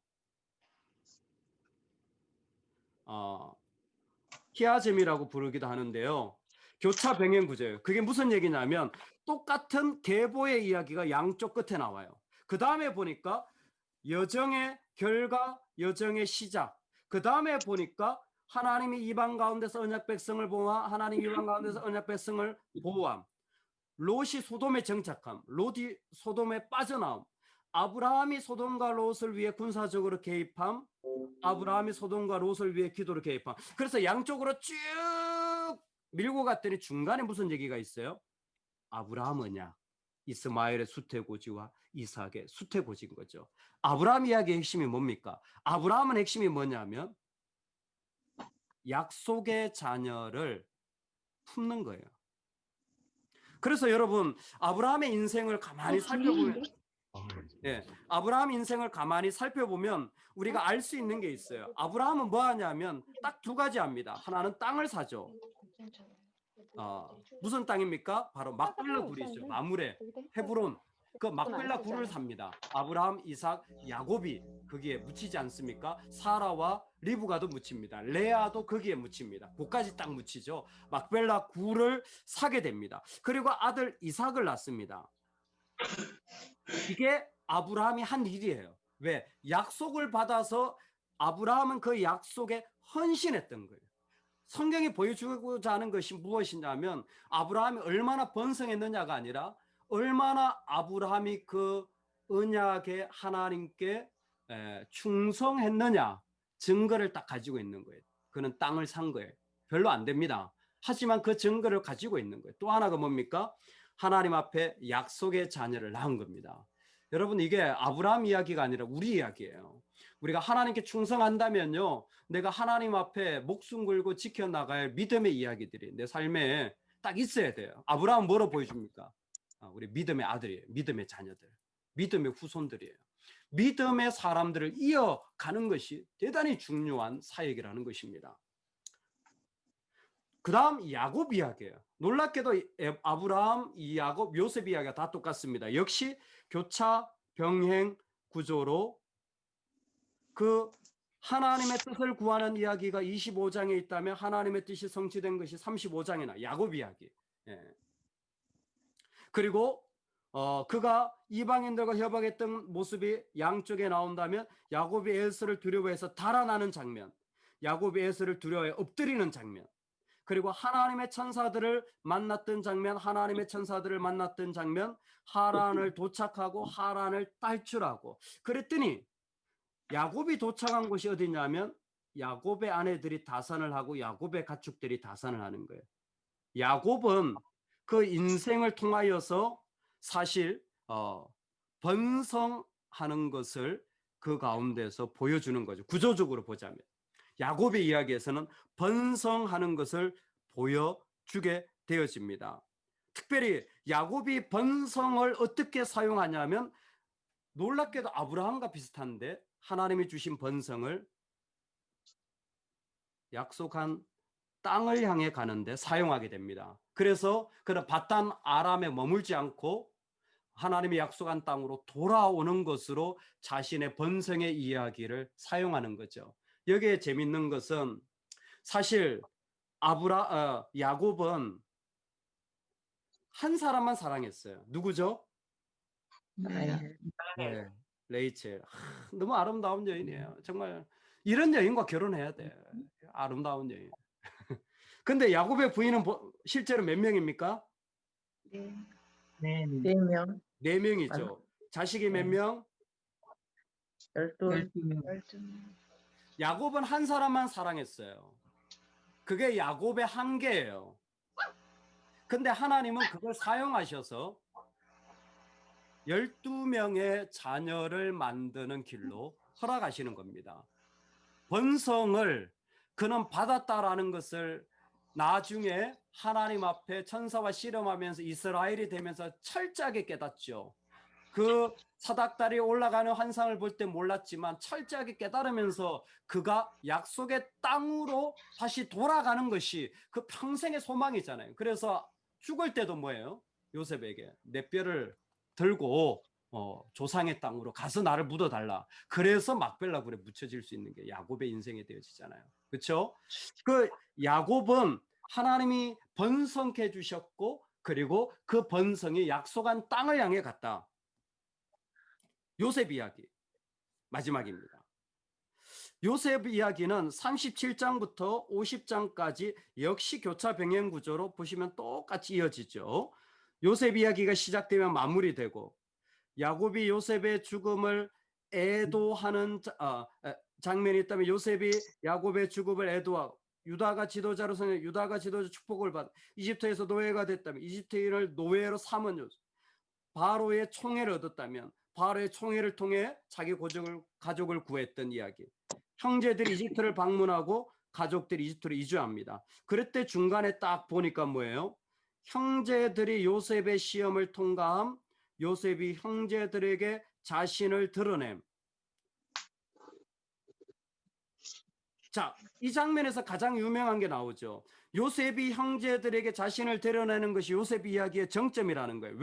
히아즘이라고 부르기도 하는데요. 교차 병행 구조예요. 그게 무슨 얘기냐면 똑같은 계보의 이야기가 양쪽 끝에 나와요. 그 다음에 보니까 여정의 결과, 여정의 시작. 그 다음에 보니까 하나님이 이방 가운데서 언약 백성을 보호함, 하나님 이방 가운데서 언약 백성을 보호함. 롯이 소돔에 정착함, 롯이 소돔에 빠져나옴, 아브라함이 소돔과 롯을 위해 군사적으로 개입함, 아브라함이 소돔과 롯을 위해 기도로 개입함. 그래서 양쪽으로 쭉 밀고 갔더니 중간에 무슨 얘기가 있어요? 아브라함 언약, 이스마엘의 수태고지와 이삭의 수태고지인 거죠. 아브라함 이야기의 핵심이 뭡니까? 아브라함은 핵심이 뭐냐면 약속의 자녀를 품는 거예요. 그래서 여러분 아브라함의 인생을 가만히 살펴보면 아브라함 인생을 가만히 살펴보면 우리가 알 수 있는 게 있어요. 아브라함은 뭐 하냐면 딱 두 가지 합니다. 하나는 땅을 사죠. 무슨 땅입니까? 바로 막벨라 굴이죠. 마므레, 헤브론. 그 막벨라 굴을 삽니다. 아브라함, 이삭, 야곱이 거기에 묻히지 않습니까? 사라와 리브가도 묻힙니다. 레아도 거기에 묻힙니다. 그까지 딱 묻히죠. 막벨라 굴을 사게 됩니다. 그리고 아들 이삭을 낳습니다. 이게 아브라함이 한 일이에요. 왜? 약속을 받아서 아브라함은 그 약속에 헌신했던 거예요. 성경이 보여주고자 하는 것이 무엇이냐면 아브라함이 얼마나 번성했느냐가 아니라 얼마나 아브라함이 그 언약의 하나님께 충성했느냐 증거를 딱 가지고 있는 거예요. 그는 땅을 산 거예요. 별로 안 됩니다. 하지만 그 증거를 가지고 있는 거예요. 또 하나가 뭡니까? 하나님 앞에 약속의 자녀를 낳은 겁니다. 여러분 이게 아브라함 이야기가 아니라 우리 이야기예요. 우리가 하나님께 충성한다면요. 내가 하나님 앞에 목숨 걸고 지켜나갈 믿음의 이야기들이 내 삶에 딱 있어야 돼요. 아브라함은 뭐로 보여줍니까? 우리 믿음의 아들이에요. 믿음의 자녀들. 믿음의 후손들이에요. 믿음의 사람들을 이어가는 것이 대단히 중요한 사역이라는 것입니다. 그 다음 야곱 이야기예요. 놀랍게도 아브라함, 야곱, 요셉 이야기가 다 똑같습니다. 역시 교차 병행 구조로 그 하나님의 뜻을 구하는 이야기가 25장에 있다면 하나님의 뜻이 성취된 것이 35장이나 야곱 이야기. 그리고 그가 이방인들과 협약했던 모습이 양쪽에 나온다면 야곱이 에서를 두려워해서 달아나는 장면, 야곱이 에서를 두려워해 엎드리는 장면, 그리고 하나님의 천사들을 만났던 장면, 하나님의 천사들을 만났던 장면, 하란을 도착하고 하란을 탈출하고 그랬더니 야곱이 도착한 곳이 어디냐면 야곱의 아내들이 다산을 하고 야곱의 가축들이 다산을 하는 거예요. 야곱은 그 인생을 통하여서 사실 번성하는 것을 그 가운데서 보여주는 거죠. 구조적으로 보자면 야곱의 이야기에서는 번성하는 것을 보여주게 되어집니다. 특별히 야곱이 번성을 어떻게 사용하냐면 놀랍게도 아브라함과 비슷한데 하나님이 주신 번성을 약속한 땅을 향해 가는데 사용하게 됩니다. 그래서 그런 바단 아람에 머물지 않고 하나님이 약속한 땅으로 돌아오는 것으로 자신의 번성의 이야기를 사용하는 거죠. 여기에 재밌는 것은 사실 야곱은 한 사람만 사랑했어요. 누구죠? 네, 레이첼. 너무 아름다운 여인이에요. 정말 이런 여인과 결혼해야 돼. 아름다운 여인. 근데 야곱의 부인은 실제로 몇 명입니까? 네 명. 4명이죠. 자식이 몇 명? 12명. 야곱은 한 사람만 사랑했어요. 그게 야곱의 한계예요. 근데 하나님은 그걸 사용하셔서 12명의 자녀를 만드는 길로 허락하시는 겁니다. 번성을 그는 받았다라는 것을 나중에 하나님 앞에 천사와 씨름하면서 이스라엘이 되면서 철저하게 깨닫죠. 그 사닥다리 올라가는 환상을 볼 때 몰랐지만 철저하게 깨달으면서 그가 약속의 땅으로 다시 돌아가는 것이 그 평생의 소망이잖아요. 그래서 죽을 때도 뭐예요? 요셉에게 내 뼈를 들고 조상의 땅으로 가서 나를 묻어달라. 그래서 막벨라 굴에 묻혀질 수 있는 게 야곱의 인생이 되어지잖아요. 그렇죠? 그 야곱은 하나님이 번성케 해주셨고 그리고 그 번성이 약속한 땅을 향해 갔다. 요셉 이야기 마지막입니다. 요셉 이야기는 37장부터 50장까지 역시 교차 병행 구조로 보시면 똑같이 이어지죠. 요셉 이야기가 시작되면 마무리되고 야곱이 요셉의 죽음을 애도하는 장면이 있다면 요셉이 야곱의 죽음을 애도하고 유다가 지도자로서 유다가 지도자 축복을 받아 이집트에서 노예가 됐다면 이집트인을 노예로 삼은 요셉, 바로의 총애를 얻었다면 바로의 총애를 통해 자기 가족을 구했던 이야기. 형제들이 이집트를 방문하고 가족들이 이집트로 이주합니다. 그럴 중간에 딱 보니까 뭐예요? 형제들이 요셉의 시험을 통과함, 요셉이 형제들에게 자신을 드러냄. 자, 이 장면에서 가장 유명한 게 나오죠. 요셉이 형제들에게 자신을 드러내는 것이 요셉 이야기의 정점이라는 거예요.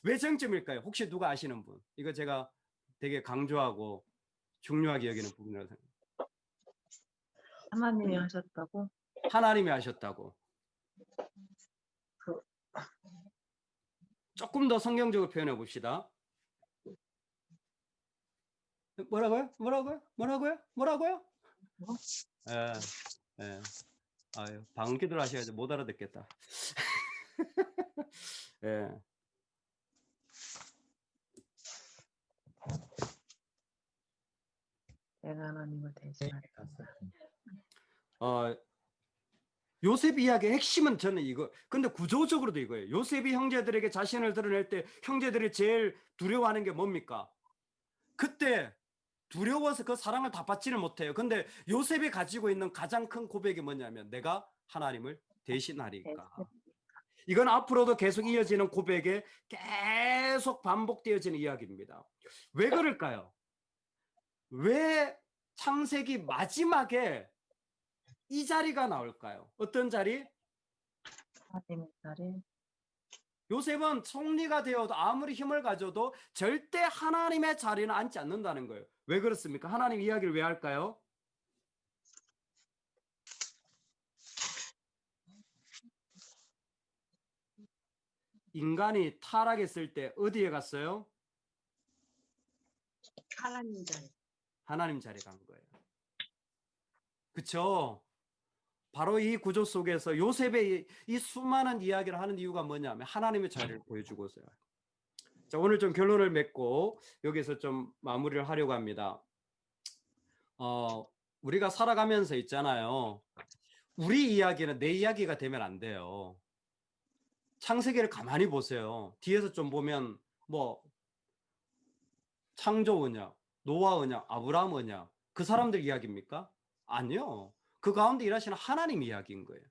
왜 정점일까요? 혹시 누가 아시는 분? 이거 제가 되게 강조하고 중요하게 여기는 부분이라고 생각합니다. 하나님이 하셨다고? 하나님이 하셨다고. 조금 더 성경적으로 표현해 봅시다. 뭐라고요? 예. 아유, 방언 기도를 하셔야지 못 알아듣겠다. 예. 내가 하나님을 대신하였다. 요셉 이야기의 핵심은 저는 이거. 근데 구조적으로도 이거예요. 요셉이 형제들에게 자신을 드러낼 때 형제들이 제일 두려워하는 게 뭡니까? 그때 두려워서 그 사랑을 다 받지를 못해요. 근데 요셉이 가지고 있는 가장 큰 고백이 뭐냐면 내가 하나님을 대신하리까. 이건 앞으로도 계속 이어지는 고백에 계속 반복되어지는 이야기입니다. 왜 그럴까요? 왜 창세기 마지막에 이 자리가 나올까요? 어떤 자리? 하나님의 자리. 요셉은 총리가 되어도 아무리 힘을 가져도 절대 하나님의 자리는 앉지 않는다는 거예요. 왜 그렇습니까? 하나님 이야기를 왜 할까요? 인간이 타락했을 때 어디에 갔어요? 하나님 자리. 하나님 자리에 간 거예요. 그렇죠? 바로 이 구조 속에서 요셉의 이 수많은 이야기를 하는 이유가 뭐냐면 하나님의 자리를 보여주고서요. 자, 오늘 좀 결론을 맺고 여기서 좀 마무리를 하려고 합니다. 우리가 살아가면서 있잖아요. 우리 이야기는 내 이야기가 되면 안 돼요. 창세기를 가만히 보세요. 뒤에서 좀 보면 뭐 창조 언약, 노아 언약, 아브라함 언약 그 사람들 이야기입니까? 아니요. 그 가운데 일하시는 하나님 이야기인 거예요.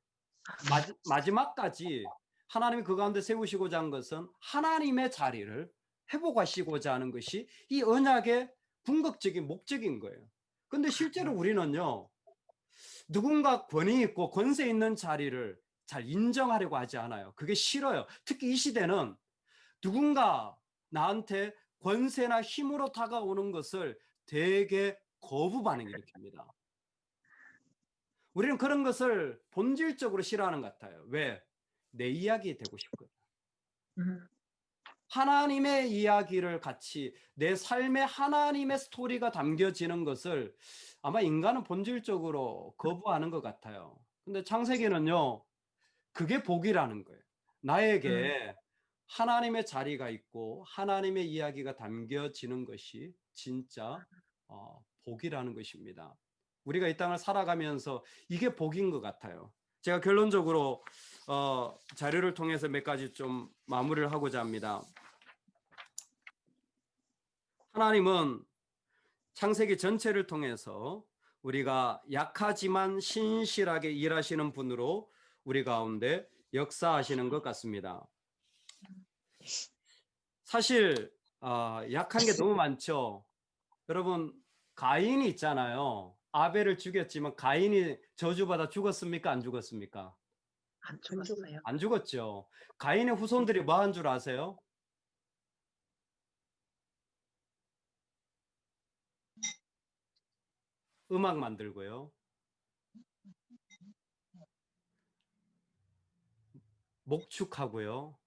마지막까지 하나님이 그 가운데 세우시고자 한 것은 하나님의 자리를 회복하시고자 하는 것이 이 언약의 궁극적인 목적인 거예요. 근데 실제로 우리는요, 누군가 권위 있고 권세 있는 자리를 잘 인정하려고 하지 않아요. 그게 싫어요. 특히 이 시대는 누군가 나한테 권세나 힘으로 다가오는 것을 되게 거부 반응을 일으킵니다. 우리는 그런 것을 본질적으로 싫어하는 것 같아요. 왜? 내 이야기 되고 싶거든. 하나님의 이야기를 같이 내 삶에 하나님의 스토리가 담겨지는 것을 아마 인간은 본질적으로 거부하는 것 같아요. 근데 창세기는요, 그게 복이라는 거예요. 나에게 하나님의 자리가 있고 하나님의 이야기가 담겨지는 것이 진짜 복이라는 것입니다. 우리가 이 땅을 살아가면서 이게 복인 것 같아요. 제가 결론적으로 자료를 통해서 몇 가지 좀 마무리를 하고자 합니다. 하나님은 창세기 전체를 통해서 우리가 약하지만 신실하게 일하시는 분으로 우리 가운데 역사하시는 것 같습니다. 사실 약한 게 너무 많죠. 여러분, 가인이 있잖아요. 아벨을 죽였지만 가인이 저주받아 죽었습니까? 안 죽었습니까? 안 죽었어요. 안 죽었죠. 가인의 후손들이 뭐 한 줄 아세요? 음악 만들고요. 목축하고요.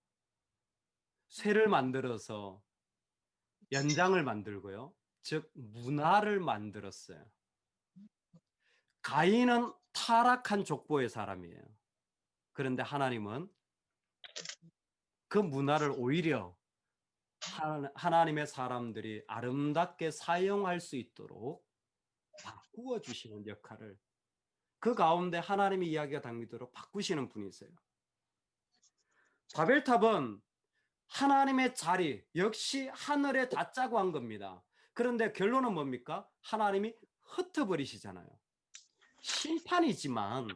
쇠를 만들어서 연장을 만들고요. 즉 문화를 만들었어요. 가인은 타락한 족보의 사람이에요. 그런데 하나님은 그 문화를 오히려 하나님의 사람들이 아름답게 사용할 수 있도록 바꾸어 주시는 역할을 그 가운데 하나님의 이야기가 담기도록 바꾸시는 분이세요. 바벨탑은 하나님의 자리 역시 하늘에 닿자고 한 겁니다. 그런데 결론은 뭡니까? 하나님이 흩어버리시잖아요. 심판이지만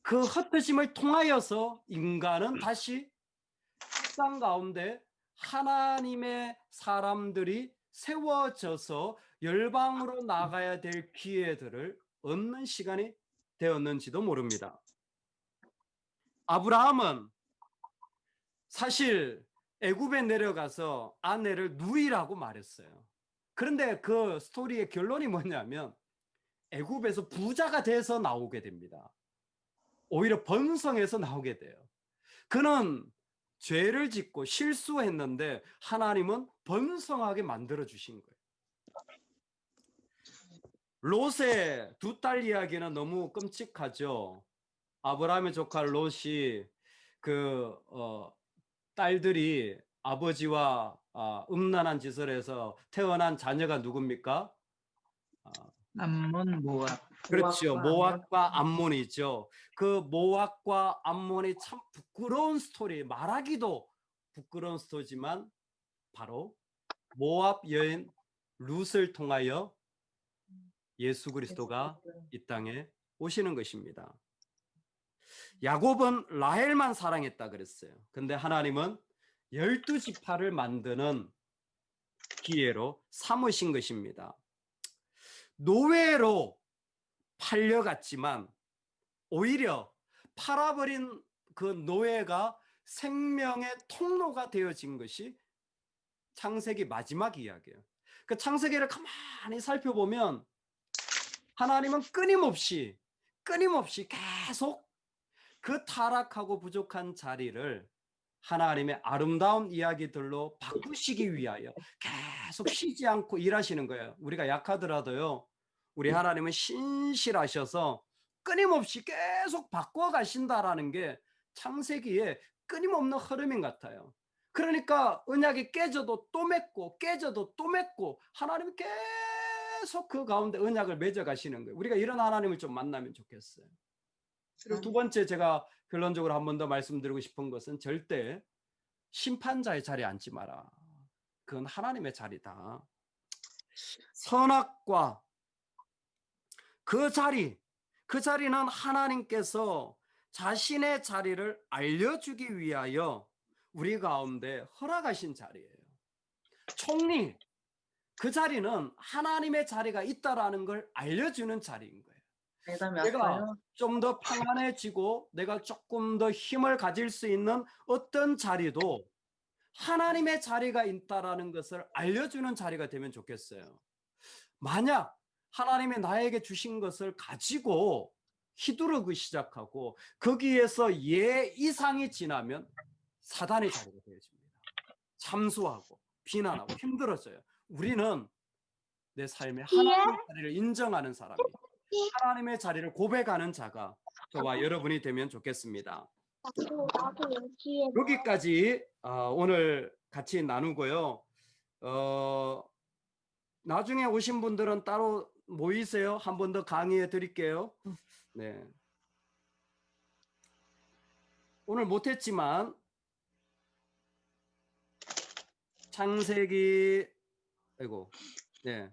그 흩어짐을 통하여서 인간은 다시 세상 가운데 하나님의 사람들이 세워져서 열방으로 나가야 될 기회들을 얻는 시간이 되었는지도 모릅니다. 아브라함은 사실 애굽에 내려가서 아내를 누이라고 말했어요. 그런데 그 스토리의 결론이 뭐냐면 애굽에서 부자가 돼서 나오게 됩니다. 오히려 번성해서 나오게 돼요. 그는 죄를 짓고 실수했는데 하나님은 번성하게 만들어 주신 거예요. 롯의 두 딸 이야기는 너무 끔찍하죠. 아브라함의 조카 롯이 딸들이 아버지와 음란한 짓을 해서 태어난 자녀가 누굽니까? 암몬, 모압. 그렇죠. 모압과 암몬이죠. 그 모압과 암몬이 참 부끄러운 스토리, 말하기도 부끄러운 스토리지만 바로 모압 여인 룻을 통하여 예수 그리스도가 이 땅에 오시는 것입니다. 야곱은 라헬만 사랑했다 그랬어요. 근데 하나님은 12지파를 만드는 기회로 삼으신 것입니다. 노예로 팔려갔지만 오히려 팔아버린 그 노예가 생명의 통로가 되어진 것이 창세기 마지막 이야기예요. 그 창세기를 가만히 살펴보면 하나님은 끊임없이 계속 그 타락하고 부족한 자리를 하나님의 아름다운 이야기들로 바꾸시기 위하여 계속 쉬지 않고 일하시는 거예요. 우리가 약하더라도요, 우리 하나님은 신실하셔서 끊임없이 계속 바꿔 가신다라는 게 창세기의 끊임없는 흐름인 것 같아요. 그러니까 언약이 깨져도 또 맺고 깨져도 또 맺고 하나님이 계속 그 가운데 언약을 맺어 가시는 거예요. 우리가 이런 하나님을 좀 만나면 좋겠어요. 그리고 두 번째 제가 결론적으로 한 번 더 말씀드리고 싶은 것은 절대 심판자의 자리에 앉지 마라. 그건 하나님의 자리다. 선악과 그 자리는 하나님께서 자신의 자리를 알려주기 위하여 우리 가운데 허락하신 자리예요. 총리, 그 자리는 하나님의 자리가 있다라는 걸 알려주는 자리인 거예요. 대담이 내가 왔어요. 좀 더 평안해지고 내가 조금 더 힘을 가질 수 있는 어떤 자리도 하나님의 자리가 있다라는 것을 알려주는 자리가 되면 좋겠어요. 만약 하나님이 나에게 주신 것을 가지고 휘두르기 시작하고 거기에서 예 이상이 지나면 사단의 자리가 되어집니다. 참수하고 비난하고 힘들어져요. 우리는 내 삶에 하나님의 자리를 인정하는 사람이, 하나님의 자리를 고백하는 자가 저와 여러분이 되면 좋겠습니다. 여기까지 오늘 같이 나누고요. 나중에 오신 분들은 따로 모이세요. 한 번 더 강의해 드릴게요. 네. 오늘 못했지만 창세기 아이고 네.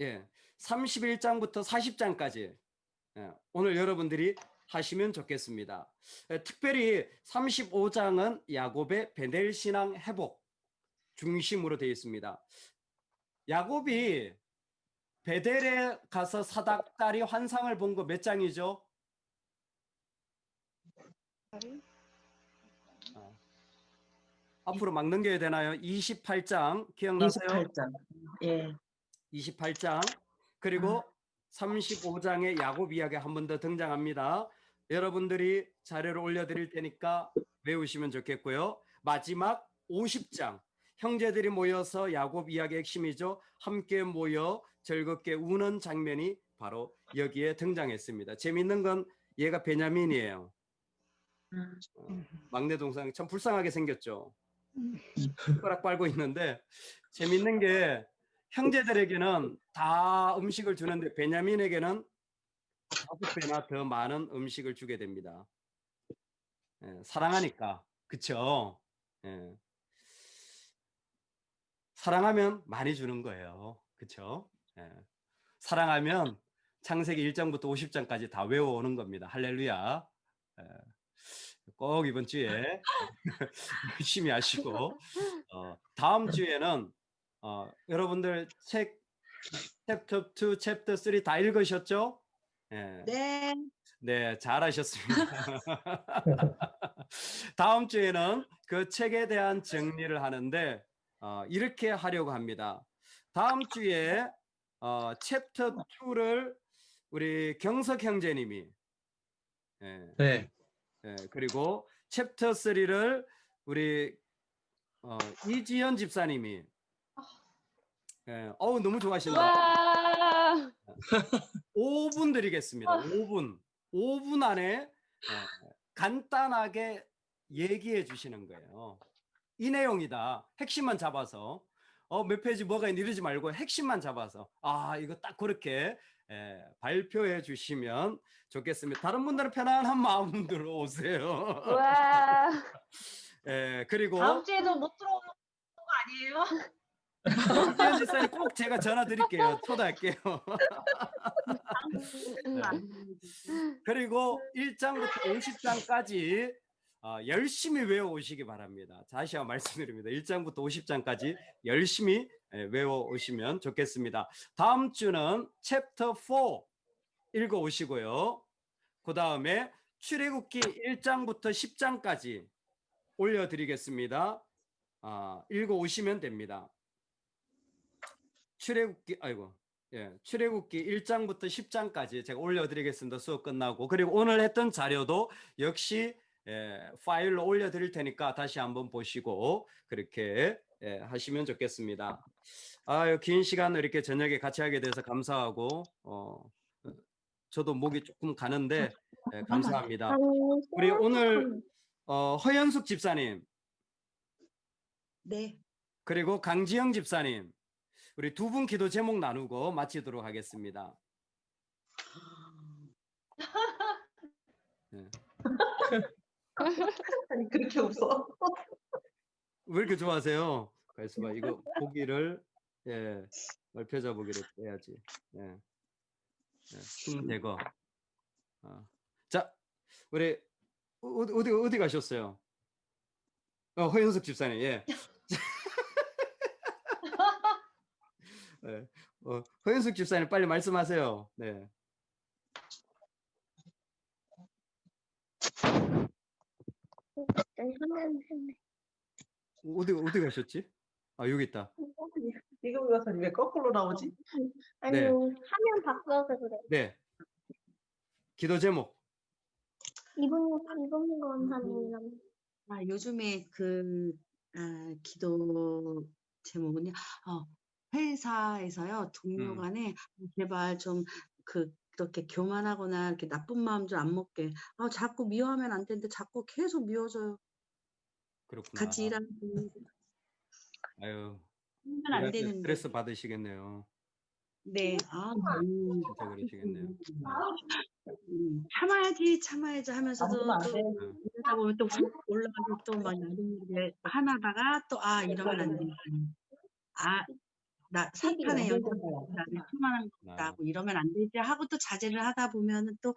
예. 31장부터 40장까지 오늘 여러분들이 하시면 좋겠습니다. 특별히 35장은 야곱의 베델 신앙 회복 중심으로 되어 있습니다. 야곱이 베델에 가서 사닥다리 환상을 본 거 몇 장이죠? 앞으로 막 넘겨야 되나요? 28장 기억나세요? 28장. 예. 28장 그리고 35장의 야곱 이야기 한 번 더 등장합니다. 여러분들이 자료를 올려드릴 테니까 외우시면 좋겠고요. 마지막 50장 형제들이 모여서 야곱 이야기의 핵심이죠. 함께 모여 즐겁게 우는 장면이 바로 여기에 등장했습니다. 재밌는 건 얘가 베냐민이에요. 막내 동생 참 불쌍하게 생겼죠. 숟가락 빨고 있는데 재밌는 게 형제들에게는 다 음식을 주는데 베냐민에게는 5배나 더 많은 음식을 주게 됩니다. 사랑하니까. 그쵸? 사랑하면 많이 주는 거예요. 그쵸? 사랑하면 창세기 1장부터 50장까지 다 외워오는 겁니다. 할렐루야. 꼭 이번 주에 열심히 하시고 다음 주에는 여러분들 책 챕터 2, 챕터 3 다 읽으셨죠? 네. 네, 잘하셨습니다. 다음 주에는 그 책에 대한 정리를 하는데 이렇게 하려고 합니다. 다음 주에 챕터 2를 우리 경석 형제님이 네. 그리고 챕터 3를 우리 이지연 집사님이 너무 좋아하신다. 와. 5분 드리겠습니다. 5분 안에 간단하게 얘기해 주시는 거예요. 이 내용이다. 핵심만 잡아서 몇 페이지 뭐가 있는지 이러지 말고 핵심만 잡아서 이거 딱 그렇게 발표해 주시면 좋겠습니다. 다른 분들은 편안한 마음으로 오세요. 와. 그리고 다음 주에도 못 들어오는 거 아니에요? 이지연 집사님 꼭 제가 전화 드릴게요. 초대할게요. 그리고 1장부터 50장까지 열심히 외워오시기 바랍니다. 다시 한번 말씀드립니다. 1장부터 50장까지 열심히 외워오시면 좋겠습니다. 다음 주는 챕터 4 읽어오시고요. 그 다음에 출애굽기 1장부터 10장까지 올려드리겠습니다. 읽어오시면 됩니다. 출애굽기 1장부터 10장까지 제가 올려드리겠습니다. 수업 끝나고. 그리고 오늘 했던 자료도 역시 파일로 올려드릴 테니까 다시 한번 보시고 그렇게 하시면 좋겠습니다. 긴 시간 이렇게 저녁에 같이 하게 돼서 감사하고 저도 목이 조금 가는데 감사합니다. 우리 오늘 허연숙 집사님 네. 그리고 강지영 집사님 우리 두 분 기도 제목 나누고 마치도록 하겠습니다. 아니 그렇게 웃어. 왜 이렇게 좋아하세요? 가만있어 봐. 이거 고기를 넓혀져 보기로 해야지. 숨 대고. 자, 우리 어디 가셨어요? 허영석 집사님. 네. 허현숙 집사님 빨리 말씀하세요. 네. 어디 가셨지? 아, 여기 있다. 이거 가서 왜 거꾸로 나오지? 네. 화면 바꿔서 그래. 네. 기도 제목. 이분 원사님이랑. 요즘에 기도 제목은요. 회사에서요 동료 간에 제발 좀 그렇게 교만하거나 이렇게 나쁜 마음 좀 안 먹게. 자꾸 미워하면 안 되는데 자꾸 계속 미워져요. 그렇구나. 같이 일하는 분들 아유, 하면 안 되는데. 스트레스 받으시겠네요. 네. 진짜 그러시겠네요. 참아야지 하면서도 또 이러다 보면 또 훅 올라가서 또 막 나중에 하나다가 또 이러면 안 된다. 나 사탄의 영향 나를 충만한 거라고 이러면 안 되지 하고 또 자제를 하다 보면은 또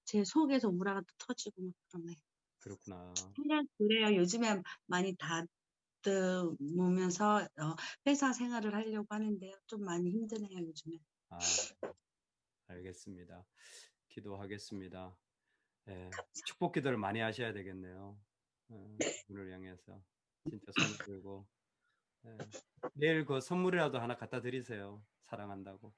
제 속에서 우라가 또 터지고 막 그러네. 그렇구나. 그냥 그래요. 요즘에 많이 다듬으면서 회사 생활을 하려고 하는데요. 좀 많이 힘드네요, 요즘에. 알겠습니다. 기도하겠습니다. 예, 축복 기도를 많이 하셔야 되겠네요. 분을 향해서 진짜 손을 들고 내일 그 선물이라도 하나 갖다 드리세요. 사랑한다고.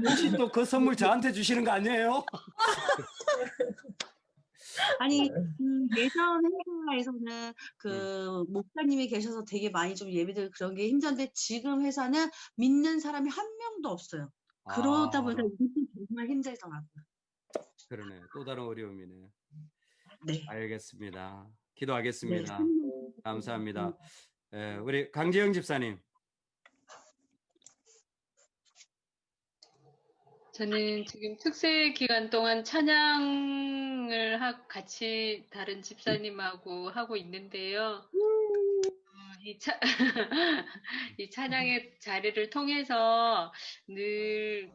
혹시 또 그 선물 저한테 주시는 거 아니에요? 아니 예전 회사에서는 목사님이 계셔서 되게 많이 좀 예배들 그런 게 힘든데 지금 회사는 믿는 사람이 한 명도 없어요. 그러다 보니까 이것도 정말 힘들더라고요. 그러네. 또 다른 어려움이네. 네. 알겠습니다. 기도하겠습니다. 네. 감사합니다. 우리 강재영 집사님. 저는 지금 특세 기간 동안 찬양을 같이 다른 집사님하고 하고 있는데요. 이 찬양의 자리를 통해서 늘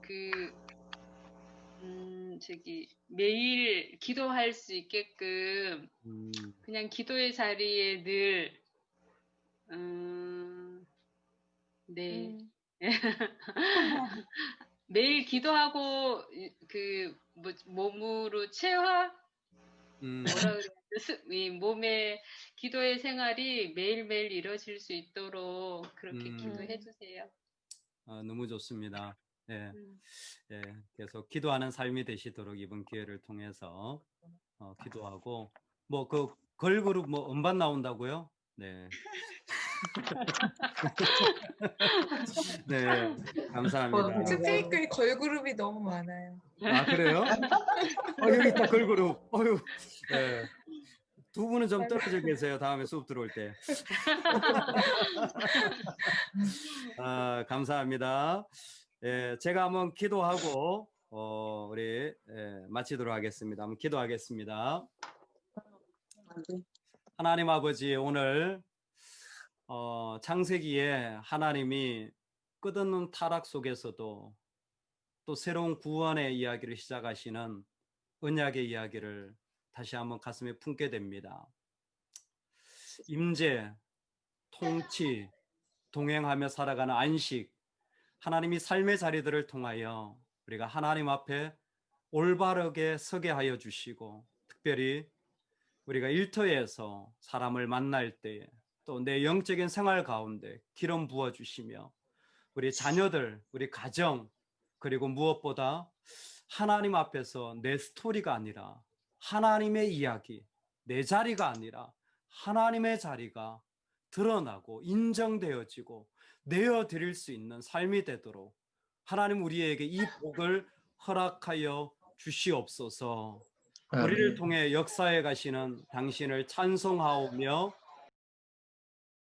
매일 기도할 수 있게끔 그냥 기도의 자리에 늘 매일 기도하고 몸으로 뭐라 그래야 이 몸의 기도의 생활이 매일매일 이루어질 수 있도록 그렇게 기도해 주세요. 너무 좋습니다. 예, 계속 기도하는 삶이 되시도록 이번 기회를 통해서 기도하고 그 걸그룹 음반 나온다고요? 네. 네, 감사합니다. 스피커에 걸그룹이 너무 많아요. 그래요? 여기 있다 걸그룹. 네. 두 분은 좀 떨어져 계세요. 다음에 수업 들어올 때. 감사합니다. 제가 한번 기도하고 우리 마치도록 하겠습니다. 한번 기도하겠습니다. 하나님 아버지, 오늘 창세기에 하나님이 끝없는 타락 속에서도 또 새로운 구원의 이야기를 시작하시는 언약의 이야기를 다시 한번 가슴에 품게 됩니다. 임재, 통치, 동행하며 살아가는 안식, 하나님이 삶의 자리들을 통하여 우리가 하나님 앞에 올바르게 서게 하여 주시고, 특별히 우리가 일터에서 사람을 만날 때 또 내 영적인 생활 가운데 기름 부어주시며 우리 자녀들, 우리 가정, 그리고 무엇보다 하나님 앞에서 내 스토리가 아니라 하나님의 이야기, 내 자리가 아니라 하나님의 자리가 드러나고 인정되어지고 내어드릴 수 있는 삶이 되도록 하나님 우리에게 이 복을 허락하여 주시옵소서. 우리를 통해 역사에 가시는 당신을 찬송하오며